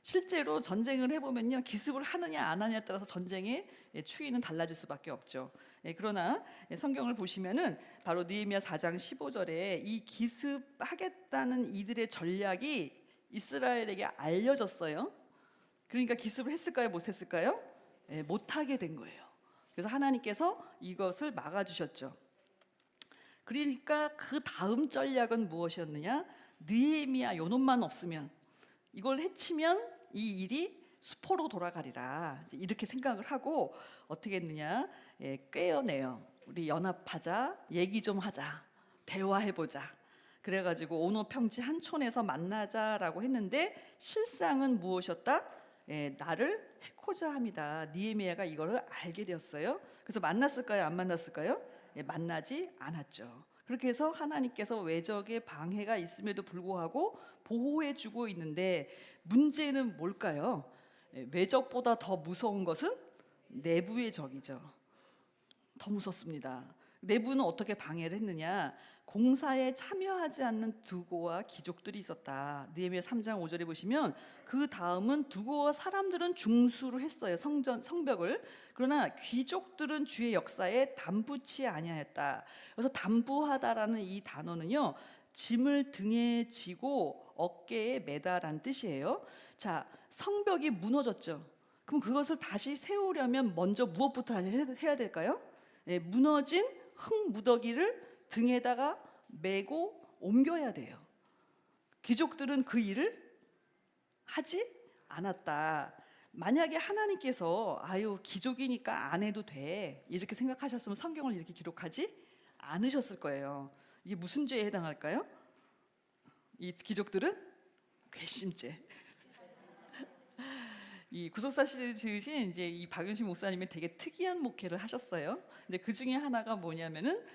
실제로 전쟁을 해보면요, 기습을 하느냐 안 하느냐에 따라서 전쟁의 추이는 달라질 수밖에 없죠. 그러나 성경을 보시면은 바로 느헤미야 4장 15절에 이 기습하겠다는 이들의 전략이 이스라엘에게 알려졌어요. 그러니까 기습을 했을까요? 못했을까요? 못하게 된 거예요. 그래서 하나님께서 이것을 막아주셨죠. 그러니까 그 다음 전략은 무엇이었느냐? 느헤미야 요 놈만 없으면, 이걸 해치면 이 일이 수포로 돌아가리라, 이렇게 생각을 하고 어떻게 했느냐? 꿰어내요. 우리 연합하자, 얘기 좀 하자, 대화해보자. 그래가지고 오노 평지 한 촌에서 만나자라고 했는데 실상은 무엇이었다? 나를 해코자 합니다. 느헤미야가 이거를 알게 되었어요. 그래서 만났을까요? 안 만났을까요? 만나지 않았죠. 그렇게 해서 하나님께서 외적의 방해가 있음에도 불구하고 보호해주고 있는데, 문제는 뭘까요? 외적보다 더 무서운 것은 내부의 적이죠. 더 무섭습니다. 내부는 어떻게 방해를 했느냐? 공사에 참여하지 않는 두고와 귀족들이 있었다. 느헤미야 3장 5절에 보시면 그 다음은 두고와 사람들은 중수를 했어요, 성벽을. 그러나 귀족들은 주의 역사에 담부치 아니하였다. 그래서 담부하다라는 이 단어는요, 짐을 등에 지고 어깨에 매다라는 뜻이에요. 자, 성벽이 무너졌죠. 그럼 그것을 다시 세우려면 먼저 무엇부터 해야 될까요? 무너진 흙 무더기를 등에다가 메고 옮겨야 돼요. 귀족들은 그 일을 하지 않았다. 만약에 하나님께서 아유 귀족이니까 안 해도 돼 이렇게 생각하셨으면 성경을 이렇게 기록하지 않으셨을 거예요. 이게 무슨 죄에 해당할까요? 이 귀족들은 괘씸죄. 이 구속사실을 지으신 이제 이 박윤식 목사님이 되게 특이한 목회를 하셨어요. 근데 그 중에 하나가 뭐냐면은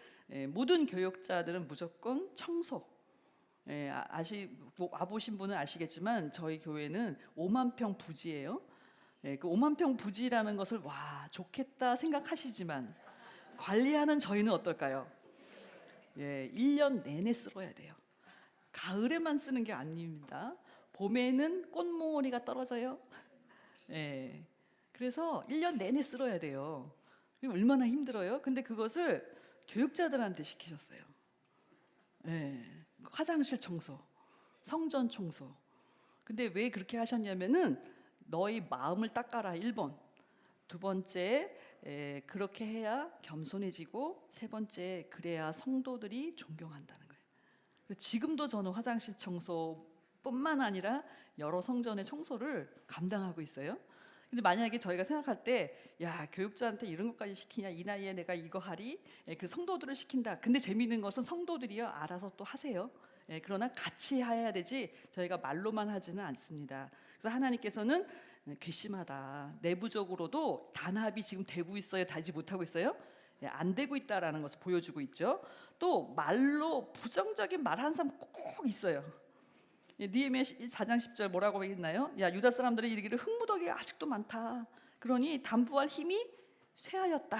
모든 교역자들은 무조건 청소. 와보신 분은 아시겠지만 저희 교회는 5만 평 부지예요. 그 5만 평 부지라는 것을 와 좋겠다 생각하시지만 관리하는 저희는 어떨까요? 1년 내내 쓸어야 돼요. 가을에만 쓰는 게 아닙니다. 봄에는 꽃몽오리가 떨어져요. 그래서 1년 내내 쓸어야 돼요. 얼마나 힘들어요. 근데 그것을 교육자들한테 시키셨어요. 화장실 청소, 성전 청소. 근데 왜 그렇게 하셨냐면은 너희 마음을 닦아라 1번. 두 번째 그렇게 해야 겸손해지고 세 번째 그래야 성도들이 존경한다는 거예요. 그래서 지금도 저는 화장실 청소뿐만 아니라 여러 성전의 청소를 감당하고 있어요. 근데 만약에 저희가 생각할 때 야 교육자한테 이런 것까지 시키냐 이 나이에 내가 이거 하리 그 성도들을 시킨다. 근데 재미있는 것은 성도들이요 알아서 또 하세요. 그러나 같이 해야 되지 저희가 말로만 하지는 않습니다. 그래서 하나님께서는 괘씸하다. 내부적으로도 단합이 지금 되고 있어요? 되지 못하고 있어요? 안 되고 있다라는 것을 보여주고 있죠. 또 말로 부정적인 말 하는 사람 꼭 있어요. 느헤미야 4장 10절 뭐라고 했나요? 야 유다 사람들이 이르기를 흙무더기가 아직도 많다. 그러니 담부할 힘이 쇠하였다.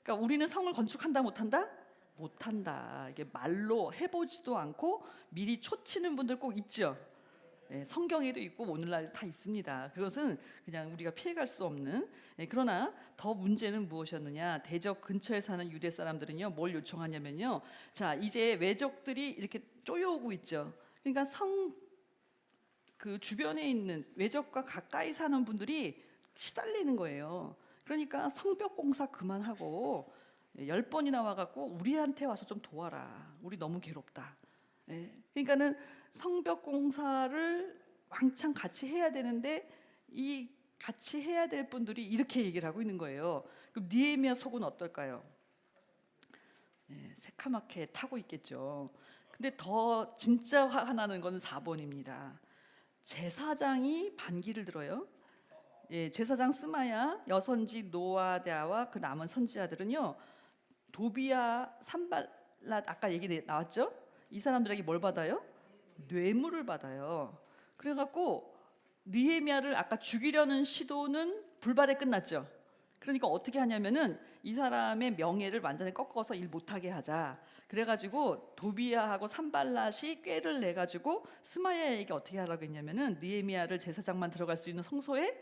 그러니까 우리는 성을 건축한다 못한다? 못한다. 이게 말로 해보지도 않고 미리 초치는 분들 꼭 있죠. 성경에도 있고 오늘날 다 있습니다. 그것은 그냥 우리가 피해갈 수 없는. 그러나 더 문제는 무엇이었느냐? 대적 근처에 사는 유대 사람들은요 뭘 요청하냐면요. 자 이제 외적들이 이렇게 쪼여오고 있죠. 그러니까 그 주변에 있는 외적과 가까이 사는 분들이 시달리는 거예요. 그러니까 성벽 공사 그만하고 10번이나 와갖고 우리한테 와서 좀 도와라. 우리 너무 괴롭다. 그러니까는 성벽 공사를 왕창 같이 해야 되는데 이 같이 해야 될 분들이 이렇게 얘기를 하고 있는 거예요. 그럼 느헤미야 속은 어떨까요? 새카맣게 타고 있겠죠. 근데 더 진짜 화가 나는 건 4번입니다. 제사장이 반기를 들어요. 제사장 스마야, 여선지 노아다와 그 남은 선지자들은요 도비야, 산발랏 아까 얘기 나왔죠? 이 사람들에게 뭘 받아요? 뇌물을 받아요. 그래갖고 느헤미야를 아까 죽이려는 시도는 불발에 끝났죠. 그러니까 어떻게 하냐면은 이 사람의 명예를 완전히 꺾어서 일 못하게 하자. 그래가지고 도비야하고 산발랏이 꾀를 내가지고 스마야에게 어떻게 하라고 했냐면은 느헤미야를 제사장만 들어갈 수 있는 성소에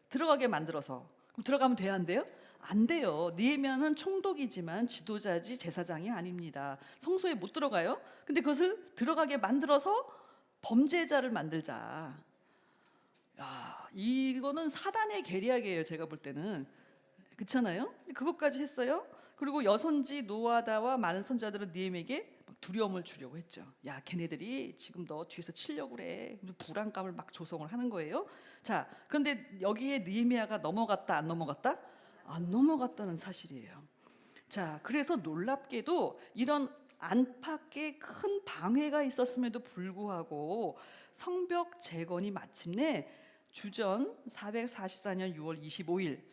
들어가게 만들어서. 그럼 들어가면 돼야 안 돼요? 안 돼요. 느헤미야는 총독이지만 지도자지 제사장이 아닙니다. 성소에 못 들어가요. 근데 그것을 들어가게 만들어서 범죄자를 만들자. 야, 이거는 사단의 계략이에요. 제가 볼 때는. 그렇잖아요? 그것까지 했어요. 그리고 여선지 노아다와 많은 선자들은 느헤미야에게 두려움을 주려고 했죠. 야, 걔네들이 지금 너 뒤에서 치려고 그래. 불안감을 막 조성을 하는 거예요. 자, 그런데 여기에 느헤미야가 넘어갔다 안 넘어갔다? 안 넘어갔다는 사실이에요. 자, 그래서 놀랍게도 이런 안팎에 큰 방해가 있었음에도 불구하고 성벽 재건이 마침내 주전 444년 6월 25일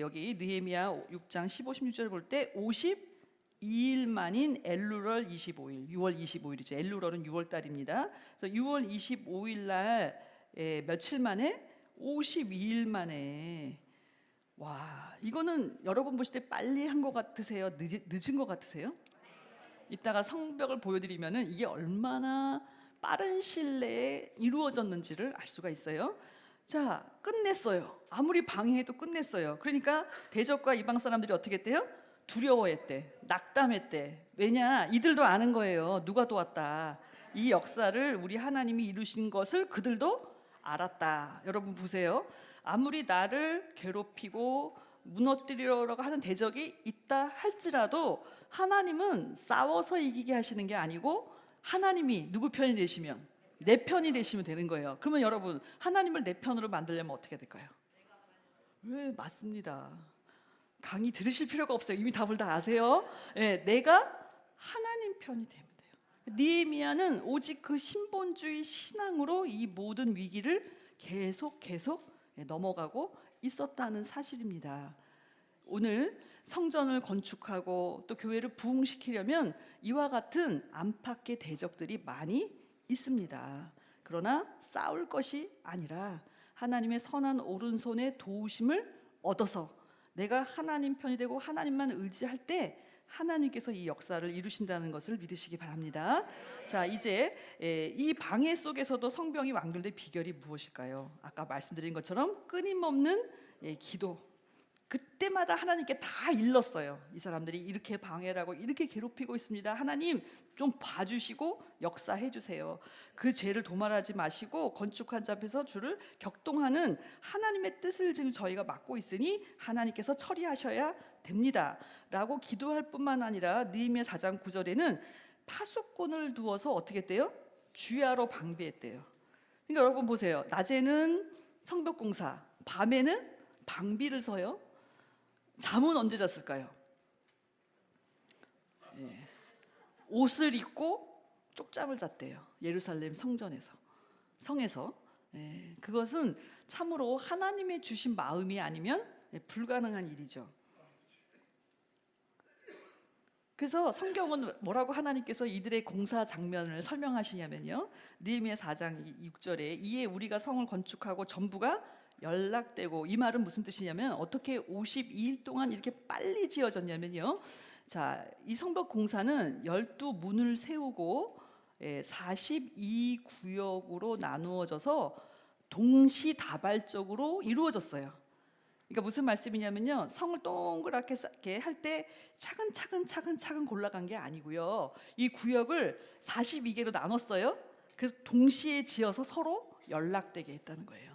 여기 느헤미야 6장 15, 16절 볼 때 52일 만인 엘루럴 25일 6월 25일이죠. 엘루럴은 6월 달입니다. 그래서 6월 25일 날 며칠 만에 52일 만에 와 이거는 여러분 보실 때 빨리 한 것 같으세요? 늦은 것 같으세요? 이따가 성벽을 보여드리면은 이게 얼마나 빠른 시일 내에 이루어졌는지를 알 수가 있어요. 자, 끝냈어요. 아무리 방해해도 끝냈어요. 그러니까 대적과 이방 사람들이 어떻게 했대요? 두려워했대, 낙담했대. 왜냐? 이들도 아는 거예요. 누가 도왔다. 이 역사를 우리 하나님이 이루신 것을 그들도 알았다. 여러분 보세요. 아무리 나를 괴롭히고 무너뜨리려고 하는 대적이 있다 할지라도 하나님은 싸워서 이기게 하시는 게 아니고 하나님이 누구 편이 되시면 내 편이 되시면 되는 거예요. 그러면 여러분 하나님을 내 편으로 만들려면 어떻게 될까요? 왜 맞습니다. 강의 들으실 필요가 없어요. 이미 답을 다 아세요. 내가 하나님 편이 되면 돼요. 느헤미야는 오직 그 신본주의 신앙으로 이 모든 위기를 계속 넘어가고 있었다는 사실입니다. 오늘 성전을 건축하고 또 교회를 부흥시키려면 이와 같은 안팎의 대적들이 많이 있습니다. 그러나 싸울 것이 아니라 하나님의 선한 오른손의 도우심을 얻어서 내가 하나님 편이 되고 하나님만 의지할 때 하나님께서 이 역사를 이루신다는 것을 믿으시기 바랍니다. 자, 이제 이 방해 속에서도 성병이 완결될 비결이 무엇일까요? 아까 말씀드린 것처럼 끊임없는 기도. 그때마다 하나님께 다 일렀어요. 이 사람들이 이렇게 방해를 하고 이렇게 괴롭히고 있습니다. 하나님 좀 봐주시고 역사해 주세요. 그 죄를 도말하지 마시고 건축한 자 앞에서 주를 격동하는 하나님의 뜻을 지금 저희가 맡고 있으니 하나님께서 처리하셔야 됩니다 라고 기도할 뿐만 아니라 느헤미야 4장 9절에는 파수꾼을 두어서 어떻게 했대요? 주야로 방비했대요. 그러니까 여러분 보세요. 낮에는 성벽공사, 밤에는 방비를 서요. 잠은 언제 잤을까요? 옷을 입고 쪽잠을 잤대요. 예루살렘 성에서. 그것은 참으로 하나님의 주신 마음이 아니면 불가능한 일이죠. 그래서 성경은 뭐라고 하나님께서 이들의 공사 장면을 설명하시냐면요. 느헤미야 4장 6절에 이에 우리가 성을 건축하고 전부가 연락되고, 이 말은 무슨 뜻이냐면 어떻게 52일 동안 이렇게 빨리 지어졌냐면요. 자, 이 성벽 공사는 12문을 세우고 42구역으로 나누어져서 동시다발적으로 이루어졌어요. 그러니까 무슨 말씀이냐면요. 성을 동그랗게 할 때 차근차근 골라간 게 아니고요. 이 구역을 42개로 나눴어요. 그래서 동시에 지어서 서로 연락되게 했다는 거예요.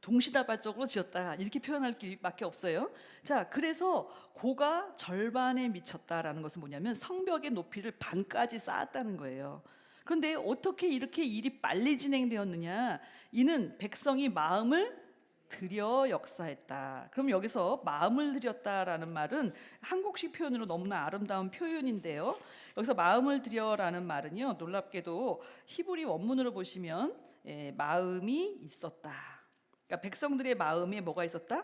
동시다발적으로 지었다 이렇게 표현할 길밖에 없어요. 자, 그래서 고가 절반에 미쳤다라는 것은 뭐냐면 성벽의 높이를 반까지 쌓았다는 거예요. 그런데 어떻게 이렇게 일이 빨리 진행되었느냐? 이는 백성이 마음을 들여 역사했다. 그럼 여기서 마음을 들였다라는 말은 한국식 표현으로 너무나 아름다운 표현인데요. 여기서 마음을 들여라는 말은요, 놀랍게도 히브리 원문으로 보시면 마음이 있었다. 그러니까 백성들의 마음에 뭐가 있었다?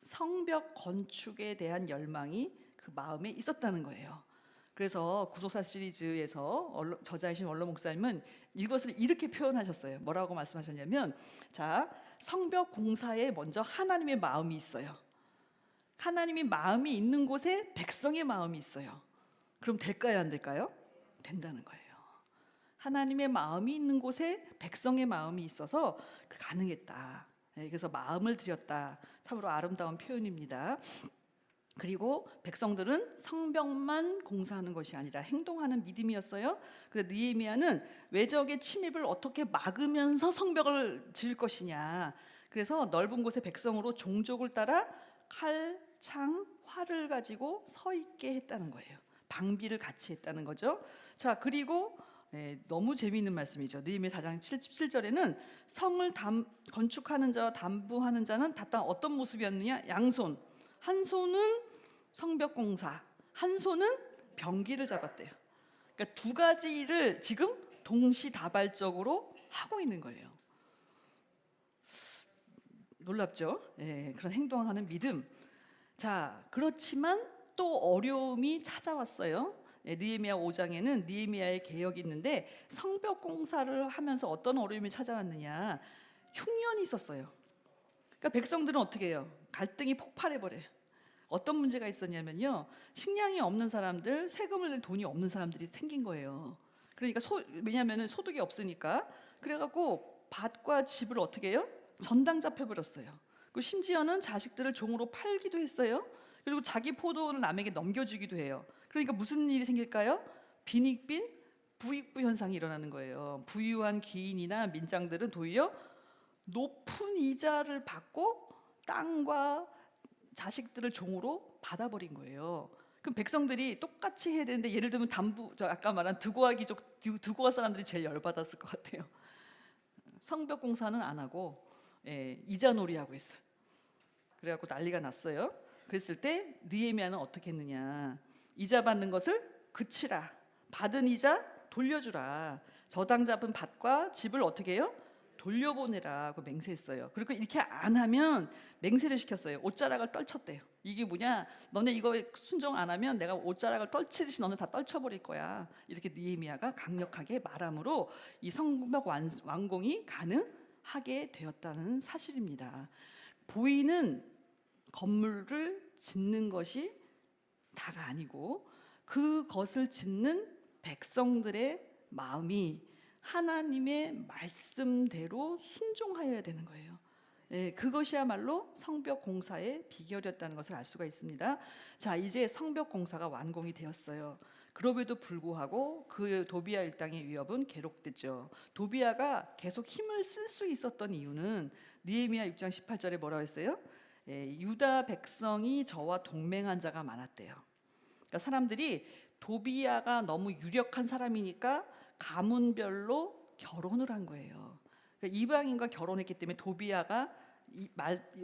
성벽 건축에 대한 열망이 그 마음에 있었다는 거예요. 그래서 구속사 시리즈에서 저자이신 원로 목사님은 이것을 이렇게 표현하셨어요. 뭐라고 말씀하셨냐면, 자, 성벽 공사에 먼저 하나님의 마음이 있어요. 하나님의 마음이 있는 곳에 백성의 마음이 있어요. 그럼 될까요, 안 될까요? 된다는 거예요. 하나님의 마음이 있는 곳에 백성의 마음이 있어서 가능했다. 그래서 마음을 들였다. 참으로 아름다운 표현입니다. 그리고 백성들은 성벽만 공사하는 것이 아니라 행동하는 믿음이었어요. 그래서 느헤미야는 외적의 침입을 어떻게 막으면서 성벽을 지을 것이냐. 그래서 넓은 곳에 백성으로 종족을 따라 칼, 창, 활을 가지고 서 있게 했다는 거예요. 방비를 같이 했다는 거죠. 자, 그리고 너무 재미있는 말씀이죠. 느헤미야 4장 7절에는 성을 건축하는 자와 담부하는 자는 다 어떤 모습이었느냐? 양손. 한 손은 성벽 공사, 한 손은 병기를 잡았대요. 그러니까 두 가지 일을 지금 동시다발적으로 하고 있는 거예요. 놀랍죠? 그런 행동하는 믿음. 자, 그렇지만 또 어려움이 찾아왔어요. 느헤미야 5장에는 느헤미야의 개혁이 있는데 성벽 공사를 하면서 어떤 어려움이 찾아왔느냐? 흉년이 있었어요. 그러니까 백성들은 어떻게 해요? 갈등이 폭발해 버려요. 어떤 문제가 있었냐면요, 식량이 없는 사람들, 세금을 낼 돈이 없는 사람들이 생긴 거예요. 그러니까 왜냐하면 소득이 없으니까. 그래갖고 밭과 집을 어떻게 해요? 전당 잡혀버렸어요. 그리고 심지어는 자식들을 종으로 팔기도 했어요. 그리고 자기 포도를 남에게 넘겨주기도 해요. 그러니까 무슨 일이 생길까요? 빈익빈 부익부 현상이 일어나는 거예요. 부유한 귀인이나 민장들은 도리어 높은 이자를 받고 땅과 자식들을 종으로 받아버린 거예요. 그럼 백성들이 똑같이 해야 되는데, 예를 들면 아까 말한 드고아 사람들이 제일 열받았을 것 같아요. 성벽 공사는 안 하고 이자 놀이하고 있어요. 그래갖고 난리가 났어요. 그랬을 때 느헤미야는 어떻게 했느냐? 이자 받는 것을 그치라. 받은 이자 돌려주라. 저당 잡은 밭과 집을 어떻게 해요? 돌려보내라고 맹세했어요. 그리고 이렇게 안 하면 맹세를 시켰어요. 옷자락을 떨쳤대요. 이게 뭐냐? 너네 이거 순종 안 하면 내가 옷자락을 떨치듯이 너네 다 떨쳐버릴 거야. 이렇게 느헤미야가 강력하게 말함으로 이 성벽 완공이 가능하게 되었다는 사실입니다. 보이는 건물을 짓는 것이 다가 아니고 그것을 짓는 백성들의 마음이 하나님의 말씀대로 순종하여야 되는 거예요. 예, 그것이야말로 성벽 공사의 비결이었다는 것을 알 수가 있습니다. 자, 이제 성벽 공사가 완공이 되었어요. 그럼에도 불구하고 그 도비야 일당의 위협은 계속됐죠. 도비야가 계속 힘을 쓸 수 있었던 이유는 느헤미야 6장 18절에 뭐라고 했어요? 예, 유다 백성이 저와 동맹한 자가 많았대요. 그러니까 사람들이 도비야가 너무 유력한 사람이니까 가문별로 결혼을 한 거예요. 그러니까 이방인과 결혼했기 때문에 도비야가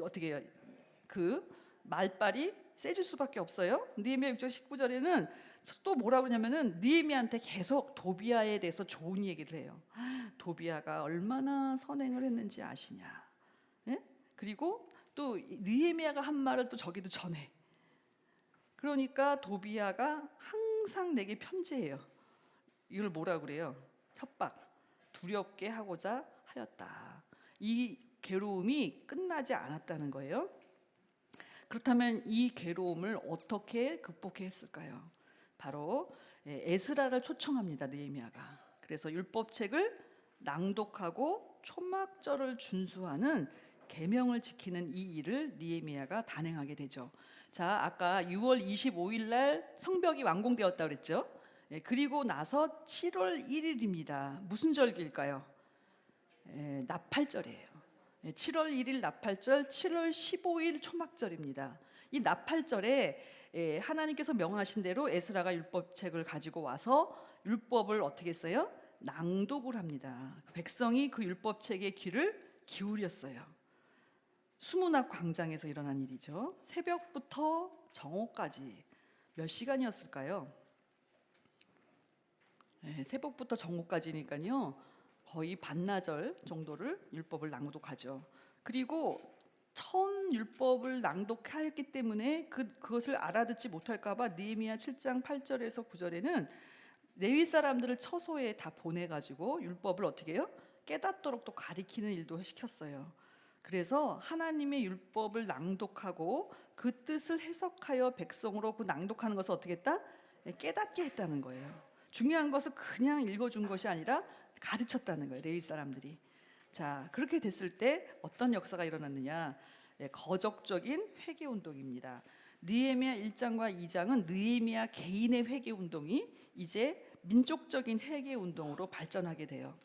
어떻게 해요? 그 말빨이 세질 수밖에 없어요. 느헤미야 6장 19절에는 또 뭐라고 그러냐면은 느헤미야한테 계속 도비야에 대해서 좋은 얘기를 해요. 도비야가 얼마나 선행을 했는지 아시냐? 예? 그리고 또 느헤미야가 한 말을 또 저기도 전해. 그러니까 도비야가 항상 내게 편지해요. 이걸 뭐라 그래요? 협박, 두렵게 하고자 하였다. 이 괴로움이 끝나지 않았다는 거예요. 그렇다면 이 괴로움을 어떻게 극복했을까요? 바로 에스라를 초청합니다. 느헤미야가. 그래서 율법책을 낭독하고 초막절을 준수하는 계명을 지키는 이 일을 느헤미야가 단행하게 되죠. 자, 아까 6월 25일 날 성벽이 완공되었다 그랬죠? 그리고 나서 7월 1일입니다. 무슨 절기일까요? 나팔절이에요. 7월 1일 나팔절, 7월 15일 초막절입니다. 이 나팔절에 하나님께서 명하신 대로 에스라가 율법책을 가지고 와서 율법을 어떻게 했어요? 낭독을 합니다. 백성이 그 율법책의 귀를 기울였어요. 수문학 광장에서 일어난 일이죠. 새벽부터 정오까지 몇 시간이었을까요? 새벽부터 정오까지니까요. 거의 반나절 정도를 율법을 낭독하죠. 그리고 처음 율법을 낭독하였기 때문에 그것을 알아듣지 못할까봐 느헤미야 7장 8절에서 9절에는 레위 사람들을 처소에 다 보내가지고 율법을 어떻게 해요? 깨닫도록 또 가리키는 일도 시켰어요. 그래서 하나님의 율법을 낭독하고 그 뜻을 해석하여 백성으로 그 낭독하는 것을 어떻게 했다? 깨닫게 했다는 거예요. 중요한 것은 그냥 읽어준 것이 아니라 가르쳤다는 거예요. 레위 사람들이. 자, 그렇게 됐을 때 어떤 역사가 일어났느냐? 거적적인 회개 운동입니다. 느헤미야 1장과 2장은 느헤미야 개인의 회개 운동이 이제 민족적인 회개 운동으로 발전하게 돼요.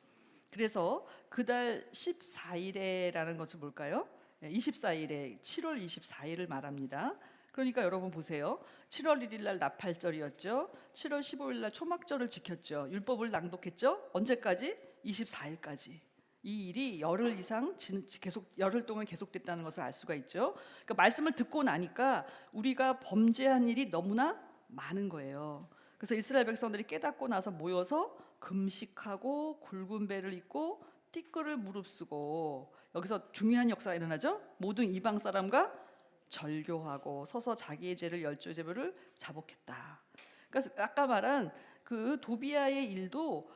그래서 그달 14일에라는 것은 뭘까요? 24일에 7월 24일을 말합니다. 그러니까 여러분 보세요. 7월 1일 날 나팔절이었죠. 7월 15일 날 초막절을 지켰죠. 율법을 낭독했죠. 언제까지? 24일까지. 이 일이 열흘 이상 계속 열흘 동안 계속됐다는 것을 알 수가 있죠. 그러니까 말씀을 듣고 나니까 우리가 범죄한 일이 너무나 많은 거예요. 그래서 이스라엘 백성들이 깨닫고 나서 모여서 금식하고 굵은 배를 입고 띠끌을 무릅쓰고 여기서 중요한 역사가 일어나죠. 모든 이방 사람과 절교하고 서서 자기의 죄를 열조제별을 자복했다. 그러니까 아까 말한 그 도비야의 일도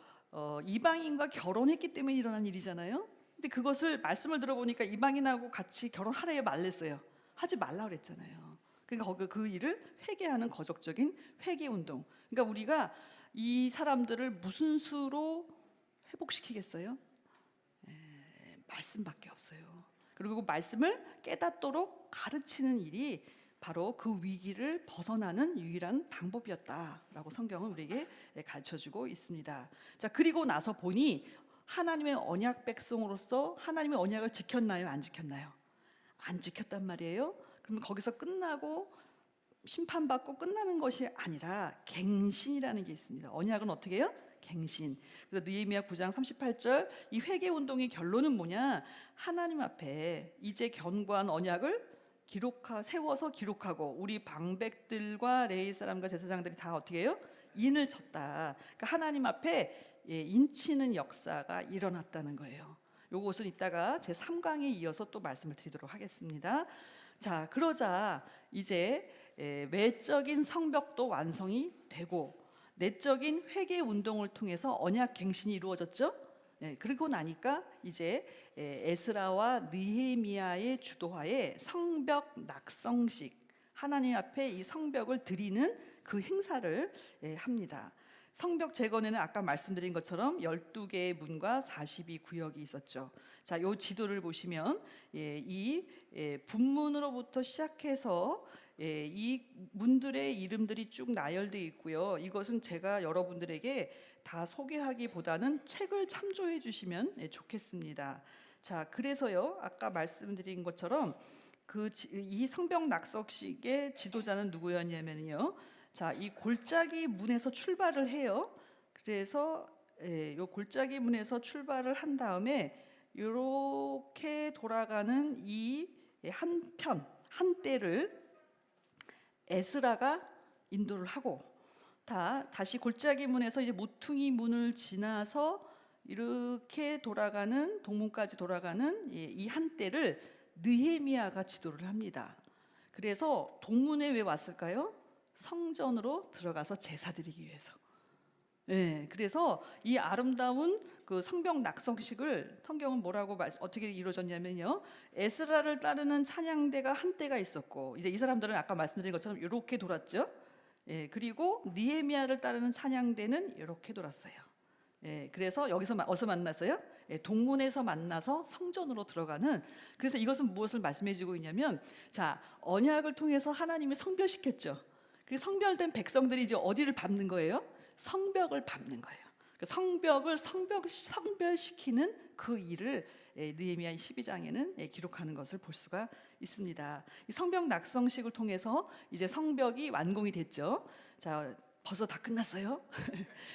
이방인과 결혼했기 때문에 일어난 일이잖아요. 근데 그것을 말씀을 들어보니까 이방인하고 같이 결혼하래요, 말랬어요. 하지 말라 그랬잖아요. 그러니까 거기 그 일을 회개하는 거적적인 회개 운동. 그러니까 우리가 이 사람들을 무슨 수로 회복시키겠어요? 말씀밖에 없어요. 그리고 그 말씀을 깨닫도록 가르치는 일이 바로 그 위기를 벗어나는 유일한 방법이었다라고 성경은 우리에게 가르쳐주고 있습니다. 자, 그리고 나서 보니 하나님의 언약 백성으로서 하나님의 언약을 지켰나요? 안 지켰나요? 안 지켰단 말이에요. 그러면 거기서 끝나고 심판받고 끝나는 것이 아니라 갱신이라는 게 있습니다. 언약은 어떻게 해요? 갱신. 그래서 느헤미야 9장 38절 이 회개 운동의 결론은 뭐냐? 하나님 앞에 이제 견고한 언약을 세워서 기록하고 우리 방백들과 레위 사람과 제사장들이 다 어떻게 해요? 인을 쳤다. 그러니까 하나님 앞에 인치는 역사가 일어났다는 거예요. 요것은 이따가 제 3강에 이어서 또 말씀을 드리도록 하겠습니다. 자, 그러자 이제 외적인 성벽도 완성이 되고 내적인 회개 운동을 통해서 언약 갱신이 이루어졌죠. 그리고 나니까 이제 에스라와 느헤미야의 주도하에 성벽 낙성식, 하나님 앞에 이 성벽을 드리는 그 행사를 합니다. 성벽 재건에는 아까 말씀드린 것처럼 12개의 문과 42구역이 있었죠. 자, 요 지도를 보시면 이 분문으로부터 시작해서 이 문들의 이름들이 쭉 나열되어 있고요. 이것은 제가 여러분들에게 다 소개하기보다는 책을 참조해 주시면 좋겠습니다. 자, 그래서요, 아까 말씀드린 것처럼 이 성벽 낙석식의 지도자는 누구였냐면요. 자, 이 골짜기 문에서 출발을 해요. 그래서 요 골짜기 문에서 출발을 한 다음에 이렇게 돌아가는 이 한 때를 에스라가 인도를 하고 다시 골짜기 문에서 이제 모퉁이 문을 지나서 이렇게 돌아가는 동문까지 돌아가는 이 한때를 느헤미야가 지도를 합니다. 그래서 동문에 왜 왔을까요? 성전으로 들어가서 제사 드리기 위해서. 그래서 이 아름다운 그 성벽 낙성식을 성경은 뭐라고 어떻게 이루어졌냐면요. 에스라를 따르는 찬양대가 한때가 있었고 이제 이 사람들은 아까 말씀드린 것처럼 이렇게 돌았죠. 그리고 느헤미야를 따르는 찬양대는 이렇게 돌았어요. 그래서 여기서 어디서 만났어요? 동문에서 만나서 성전으로 들어가는. 그래서 이것은 무엇을 말씀해주고 있냐면, 자, 언약을 통해서 하나님이 성별시켰죠. 그 성별된 백성들이 이제 어디를 밟는 거예요? 성벽을 밟는 거예요. 성벽을 성별시키는 그 일을 느헤미야 12장에는 기록하는 것을 볼 수가 있습니다. 이 성벽 낙성식을 통해서 이제 성벽이 완공이 됐죠. 자, 벌써 다 끝났어요.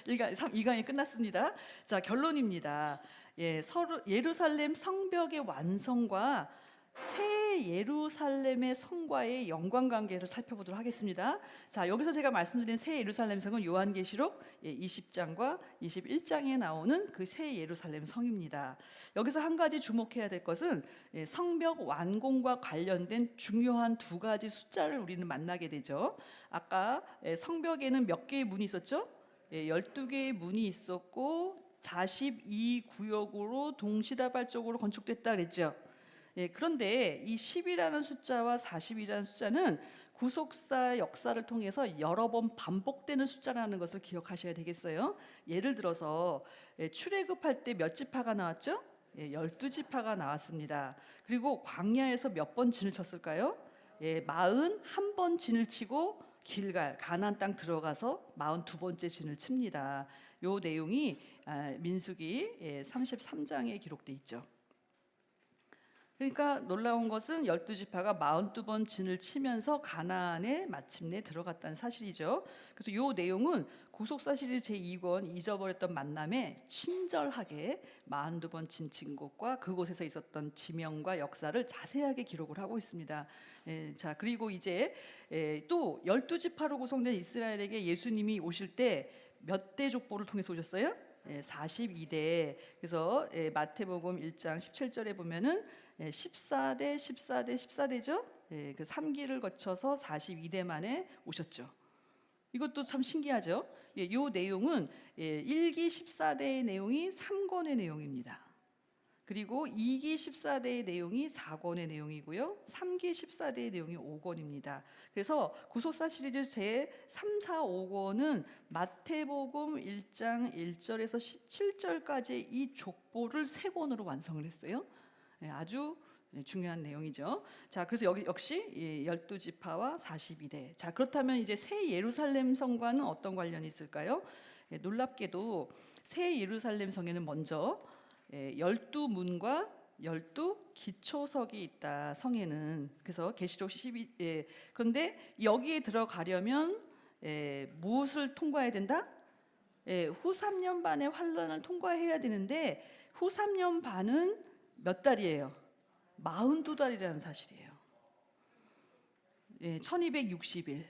2강이 끝났습니다. 자, 결론입니다. 예루살렘 성벽의 완성과 새 예루살렘의 성과의 연관관계를 살펴보도록 하겠습니다. 자, 여기서 제가 말씀드린 새 예루살렘 성은 요한계시록 20장과 21장에 나오는 그 새 예루살렘 성입니다. 여기서 한 가지 주목해야 될 것은 성벽 완공과 관련된 중요한 두 가지 숫자를 우리는 만나게 되죠. 아까 성벽에는 몇 개의 문이 있었죠? 12개의 문이 있었고 42구역으로 동시다발적으로 건축됐다 그랬죠. 그런데 이 10이라는 숫자와 40이라는 숫자는 구속사 역사를 통해서 여러 번 반복되는 숫자라는 것을 기억하셔야 되겠어요. 예를 들어서 출애굽할 때 몇 지파가 나왔죠? 12지파가 나왔습니다. 그리고 광야에서 몇 번 진을 쳤을까요? 41번 진을 치고 길갈 가나안 땅 들어가서 42번째 진을 칩니다. 요 내용이 민수기 33장에 기록돼 있죠. 그러니까 놀라운 것은 12지파가 42번 진을 치면서 가나안에 마침내 들어갔다는 사실이죠. 그래서 이 내용은 구속사 시리즈 제2권 잊어버렸던 만남에 친절하게 42번 진 친 곳과 그곳에서 있었던 지명과 역사를 자세하게 기록을 하고 있습니다. 자, 그리고 이제 또 12지파로 구성된 이스라엘에게 예수님이 오실 때 몇 대 족보를 통해서 오셨어요? 42대. 그래서 마태복음 1장 17절에 보면은 14대, 14대, 14대죠. 그 3기를 거쳐서 42대 만에 오셨죠. 이것도 참 신기하죠. 이 내용은 1기 14대의 내용이 3권의 내용입니다. 그리고 2기 14대의 내용이 4권의 내용이고요. 3기 14대의 내용이 5권입니다. 그래서 구속사 시리즈 제 3, 4, 5권은 마태복음 1장 1절에서 17절까지 이 족보를 3권으로 완성을 했어요. 아주 중요한 내용이죠. 자, 그래서 여기 역시 12지파와 42대. 자, 그렇다면 이제 새 예루살렘 성과는 어떤 관련이 있을까요? 놀랍게도 새 예루살렘 성에는 먼저 12문과 12기초석이 있다. 성에는. 그래서 계시록 12. 그런데 여기에 들어가려면 무엇을 통과해야 된다? 후 3년 반의 환란을 통과해야 되는데 후 3년 반은 몇 달이에요? 42달이라는 사실이에요. 1260일.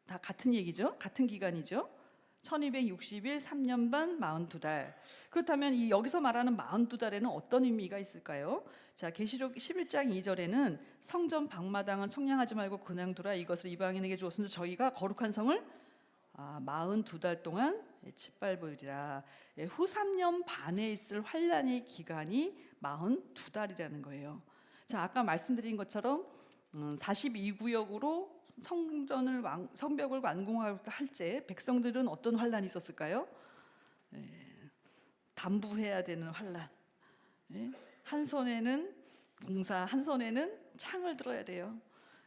다 같은 얘기죠? 같은 기간이죠? 1260일 3년 반 42달. 그렇다면 이 여기서 말하는 42달에는 어떤 의미가 있을까요? 자, 계시록 11장 2절에는 성전 방마당은 청량하지 말고 그냥 두라, 이것을 이방인에게 주었으니 저희가 거룩한 성을 42달 동안 짓밟으리라. 후 3년 반에 있을 환란의 기간이 42달이라는 거예요. 자, 아까 말씀드린 것처럼 42구역으로 성벽을 완공할 때 백성들은 어떤 환란이 있었을까요? 담부해야 되는 환란. 한 손에는 공사, 한 손에는 창을 들어야 돼요.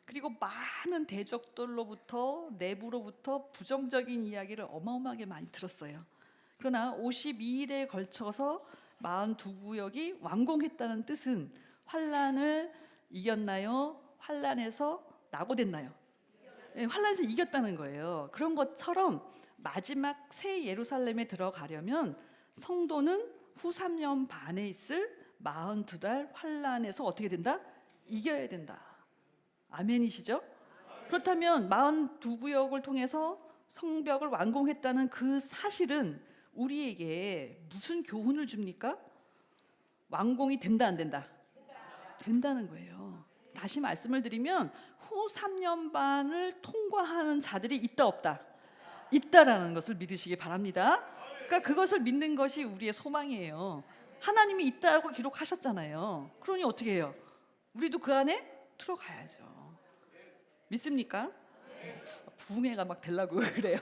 그리고 많은 대적들로부터 내부로부터 부정적인 이야기를 어마어마하게 많이 들었어요. 그러나 52일에 걸쳐서 42구역이 완공했다는 뜻은 환란을 이겼나요? 환란에서 낙오됐나요? 환란에서 이겼다는 거예요. 그런 것처럼 마지막 새 예루살렘에 들어가려면 성도는 후 3년 반에 있을 42달 환란에서 어떻게 된다? 이겨야 된다. 아멘이시죠? 그렇다면 42구역을 통해서 성벽을 완공했다는 그 사실은 우리에게 무슨 교훈을 줍니까? 완공이 된다, 안 된다? 된다는 거예요. 다시 말씀을 드리면 후 3년 반을 통과하는 자들이 있다, 없다? 있다라는 것을 믿으시기 바랍니다. 그러니까 그것을 믿는 것이 우리의 소망이에요. 하나님이 있다고 기록하셨잖아요. 그러니 어떻게 해요? 우리도 그 안에 들어가야죠. 믿습니까? 부흥회가 막 되려고 그래요.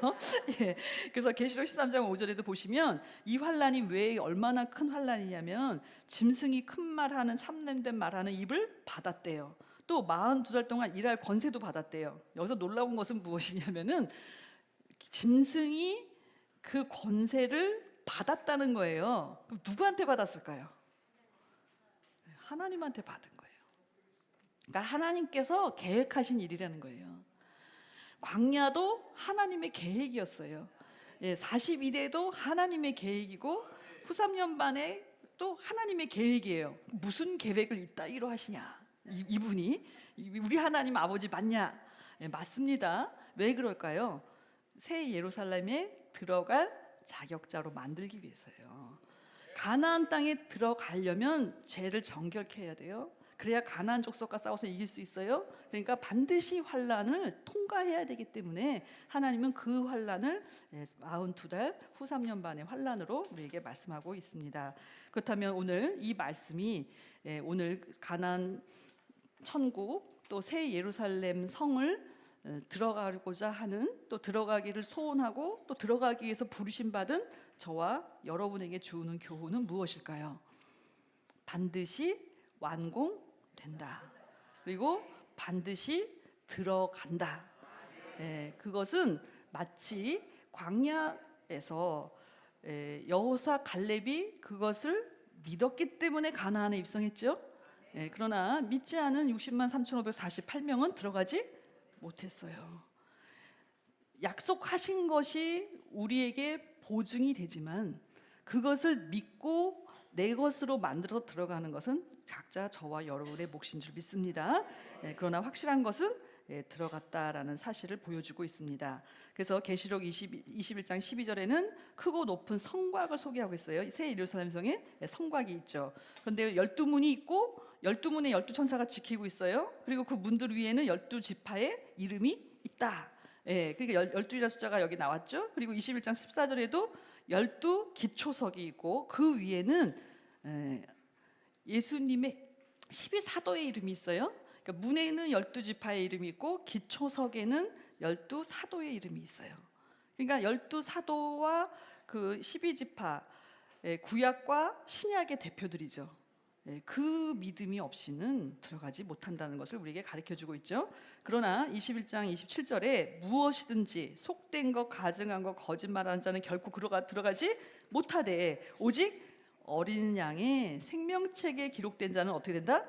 예. 그래서 계시록 13장 5절에도 보시면 이 환란이 왜 얼마나 큰 환란이냐면 짐승이 큰 말하는 참냄된 말하는 입을 받았대요. 또 42달 동안 일할 권세도 받았대요. 여기서 놀라운 것은 무엇이냐면은 짐승이 그 권세를 받았다는 거예요. 그럼 누구한테 받았을까요? 하나님한테 받은 거예요. 그러니까 하나님께서 계획하신 일이라는 거예요. 광야도 하나님의 계획이었어요. 42대도 하나님의 계획이고 후 3년 반에 또 하나님의 계획이에요. 무슨 계획을 이따위로 하시냐? 이분이 우리 하나님 아버지 맞냐? 맞습니다. 왜 그럴까요? 새 예루살렘에 들어갈 자격자로 만들기 위해서요. 가나안 땅에 들어가려면 죄를 정결케 해야 돼요. 그래야 가나안 족속과 싸워서 이길 수 있어요. 그러니까 반드시 환란을 통과해야 되기 때문에 하나님은 그 환란을 42달 후 3년 반의 환란으로 우리에게 말씀하고 있습니다. 그렇다면 오늘 이 말씀이 오늘 가나안 천국 또 새 예루살렘 성을 들어가고자 하는, 또 들어가기를 소원하고 또 들어가기 위해서 부르심 받은 저와 여러분에게 주는 교훈은 무엇일까요? 반드시 완공된다. 그리고 반드시 들어간다. 그것은 마치 광야에서 여호수아 갈렙이 그것을 믿었기 때문에 가나안에 입성했죠. 그러나 믿지 않은 60만 3,548명은 들어가지 못했어요. 약속하신 것이 우리에게 보증이 되지만 그것을 믿고 내 것으로 만들어서 들어가는 것은 각자 저와 여러분의 몫인 줄 믿습니다. 그러나 확실한 것은 들어갔다라는 사실을 보여주고 있습니다. 그래서 계시록 21장 12절에는 크고 높은 성곽을 소개하고 있어요. 새 예루살렘 성에 성곽이 있죠. 그런데 12문이 있고 12문에 12천사가 지키고 있어요. 그리고 그 문들 위에는 12지파의 이름이 있다. 그러니까 12이라는 숫자가 여기 나왔죠. 그리고 21장 14절에도 12기초석이 있고 그 위에는 예수님의 12사도의 이름이 있어요. 그러니까 문에는 12지파의 이름이 있고 기초석에는 12사도의 이름이 있어요. 그러니까 12사도와 그 12지파, 구약과 신약의 대표들이죠. 그 믿음이 없이는 들어가지 못한다는 것을 우리에게 가르쳐주고 있죠. 그러나 21장 27절에 무엇이든지 속된 것, 가증한 것, 거짓말하는 자는 결코 들어가지 못하되 오직 어린 양의 생명책에 기록된 자는 어떻게 된다?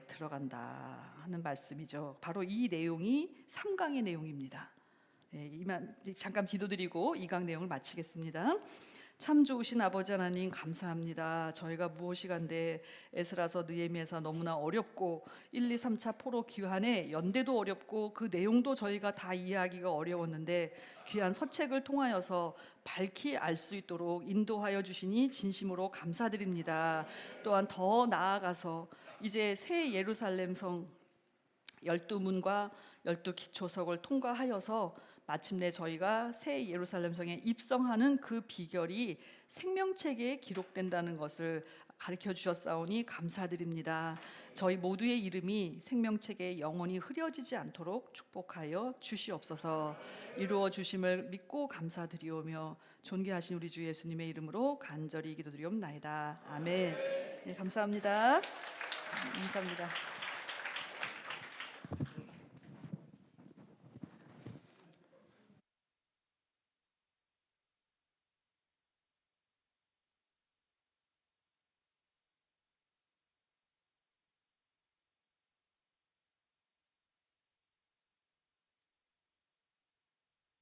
들어간다 하는 말씀이죠. 바로 이 내용이 3강의 내용입니다. 이만 잠깐 기도드리고 2강 내용을 마치겠습니다. 참 좋으신 아버지 하나님 감사합니다. 저희가 무엇이간데 에스라서 느헤미야서 너무나 어렵고 1, 2, 3차 포로 귀환의 연대도 어렵고 그 내용도 저희가 다 이해하기가 어려웠는데 귀한 서책을 통하여서 밝히 알 수 있도록 인도하여 주시니 진심으로 감사드립니다. 또한 더 나아가서 이제 새 예루살렘 성 12문과 12기초석을 통과하여서 마침내 저희가 새 예루살렘 성에 입성하는 그 비결이 생명책에 기록된다는 것을 가르쳐 주셨사오니 감사드립니다. 저희 모두의 이름이 생명책에 영원히 흐려지지 않도록 축복하여 주시옵소서. 이루어 주심을 믿고 감사드리오며 존귀하신 우리 주 예수님의 이름으로 간절히 기도드리옵나이다. 아멘. 네, 감사합니다. 감사합니다.